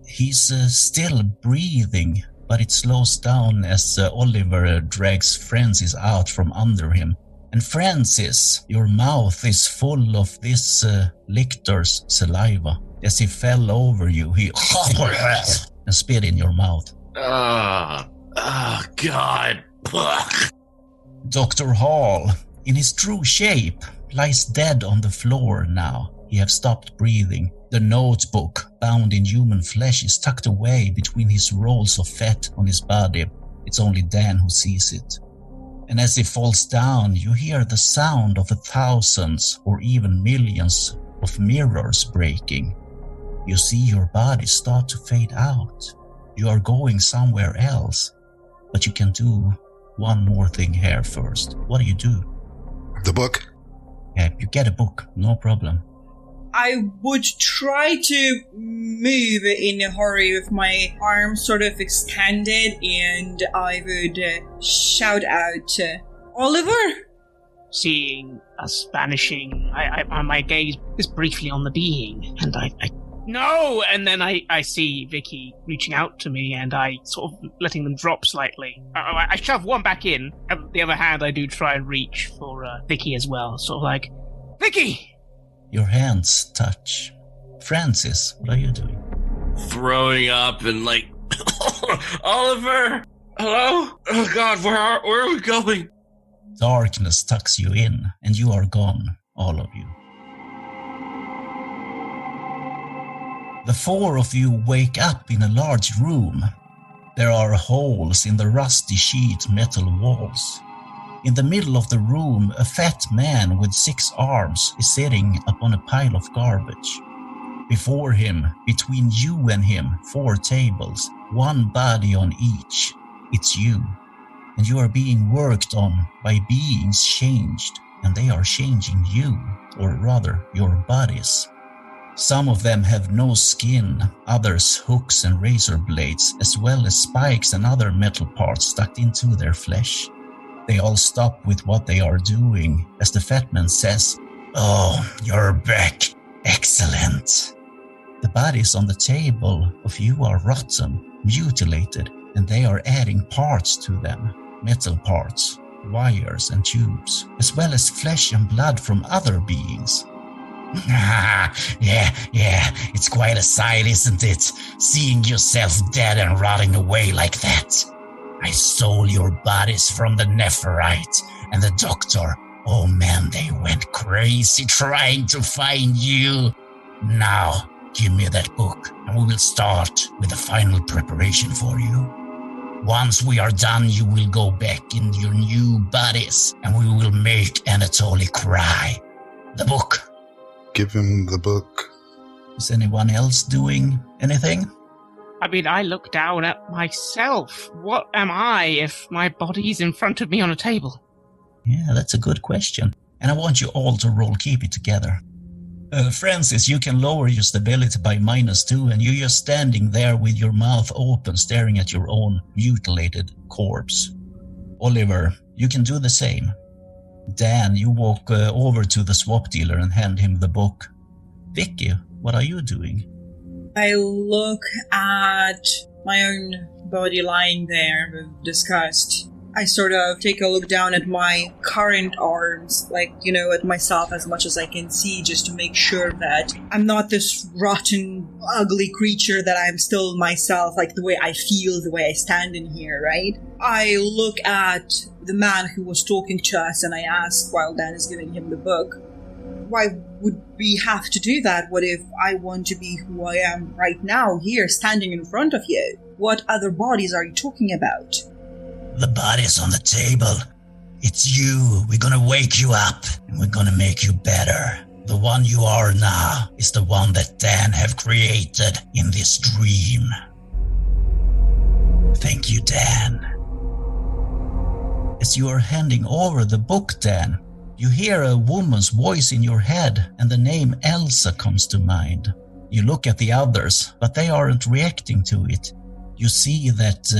He's still breathing, but it slows down as Oliver drags Francis out from under him. And Francis, your mouth is full of this lictor's saliva. As he fell over you, he and spit in your mouth. God. Dr. Hall, in his true shape, lies dead on the floor now. He have stopped breathing. The notebook, bound in human flesh, is tucked away between his rolls of fat on his body. It's only Dan who sees it. And as he falls down, you hear the sound of thousands or even millions of mirrors breaking. You see your body start to fade out. You are going somewhere else, but you can do one more thing here first. What do you do? The book? Yeah, you get a book, no problem. I would try to move in a hurry with my arms sort of extended, and I would shout out, Oliver? Seeing us vanishing, my gaze is briefly on the being, and I no! And then I see Vicky reaching out to me, and I sort of letting them drop slightly. I shove one back in, and with the other hand I do try and reach for Vicky as well, sort of like, Vicky! Your hands touch. Francis, what are you doing? Throwing up and like, Oliver! Hello? Oh God, where are we going? Darkness tucks you in, and you are gone, all of you. The 4 of you wake up in a large room. There are holes in the rusty sheet metal walls. In the middle of the room, a fat man with 6 arms is sitting upon a pile of garbage. Before him, between you and him, 4 tables, 1 body on each. It's you. And you are being worked on by beings changed, and they are changing you, or rather, your bodies. Some of them have no skin, others hooks and razor blades, as well as spikes and other metal parts stuck into their flesh. They all stop with what they are doing, as the fat man says, "Oh, you're back. Excellent." The bodies on the table of you are rotten, mutilated, and they are adding parts to them, metal parts, wires and tubes, as well as flesh and blood from other beings. Yeah, it's quite a sight, isn't it? Seeing yourself dead and rotting away like that. I stole your bodies from the Nephirite, and the doctor, oh man, they went crazy trying to find you. Now, give me that book, and we will start with the final preparation for you. Once we are done, you will go back in your new bodies, and we will make Anatoly cry. The book. Give him the book. Is anyone else doing anything? I mean, I look down at myself. What am I if my body's in front of me on a table? Yeah, that's a good question. And I want you all to roll keep it together. Francis, you can lower your stability by -2, and you're just standing there with your mouth open, staring at your own mutilated corpse. Oliver, you can do the same. Dan, you walk over to the swap dealer and hand him the book. Vicky, what are you doing? I look at my own body lying there with disgust. I sort of take a look down at my current arms, at myself as much as I can see, just to make sure that I'm not this rotten, ugly creature, that I'm still myself, like the way I feel, the way I stand in here, right? I look at the man who was talking to us and I ask, while Dan is giving him the book, why would we have to do that? What if I want to be who I am right now, here, standing in front of you? What other bodies are you talking about? The body's on the table. It's you. We're gonna wake you up, and we're gonna make you better. The one you are now is the one that Dan have created in this dream. Thank you, Dan. As you are handing over the book, Dan, you hear a woman's voice in your head, and the name Elsa comes to mind. You look at the others, but they aren't reacting to it. You see that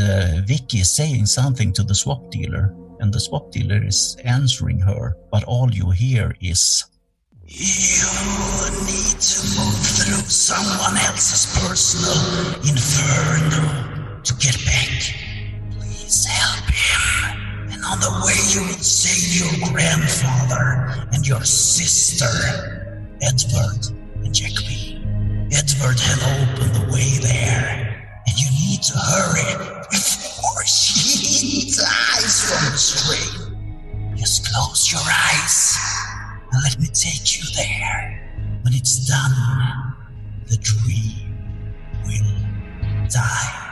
Vicky is saying something to the swap dealer, and the swap dealer is answering her, but all you hear is, "You need to move through someone else's personal inferno to get back. Please help him. And on the way you will save your grandfather and your sister, Edward and Jackie. Edward had opened the way there. And you need to hurry before she dies from the strain. Just close your eyes and let me take you there. When it's done, the dream will die."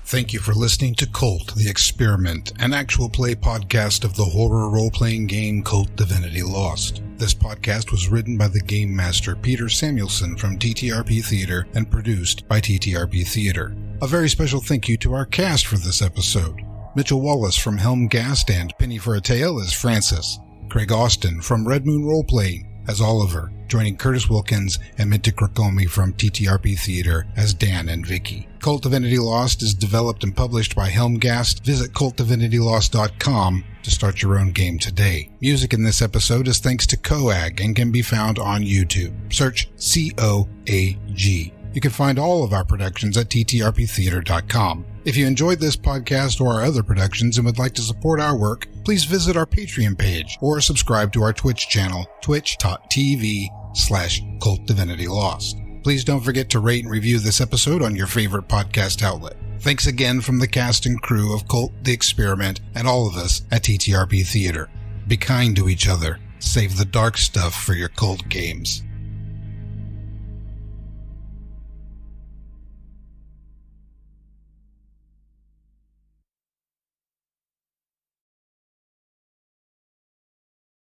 Thank you for listening to KULT, the Experiment, an actual play podcast of the horror role-playing game KULT Divinity Lost. This podcast was written by the game master Peter Samuelsson from TTRP Theater and produced by TTRP Theater. A very special thank you to our cast for this episode. Mitchell Wallace from Helmgast and Penny for a Tale as Francis. Craig Austin from Red Moon Roleplaying as Oliver, joining Curtis Wilkins and Minta Krikomi from TTRP Theater as Dan and Vicky. KULT Divinity Lost is developed and published by Helmgast. Visit KULTDivinityLost.com to start your own game today. Music in this episode is thanks to COAG and can be found on YouTube. Search COAG. You can find all of our productions at TTRPtheater.com. If you enjoyed this podcast or our other productions and would like to support our work, please visit our Patreon page or subscribe to our Twitch channel, twitch.tv/KULTDivinityLost. Please don't forget to rate and review this episode on your favorite podcast outlet. Thanks again from the cast and crew of KULT, The Experiment, and all of us at TTRP Theater. Be kind to each other. Save the dark stuff for your KULT games.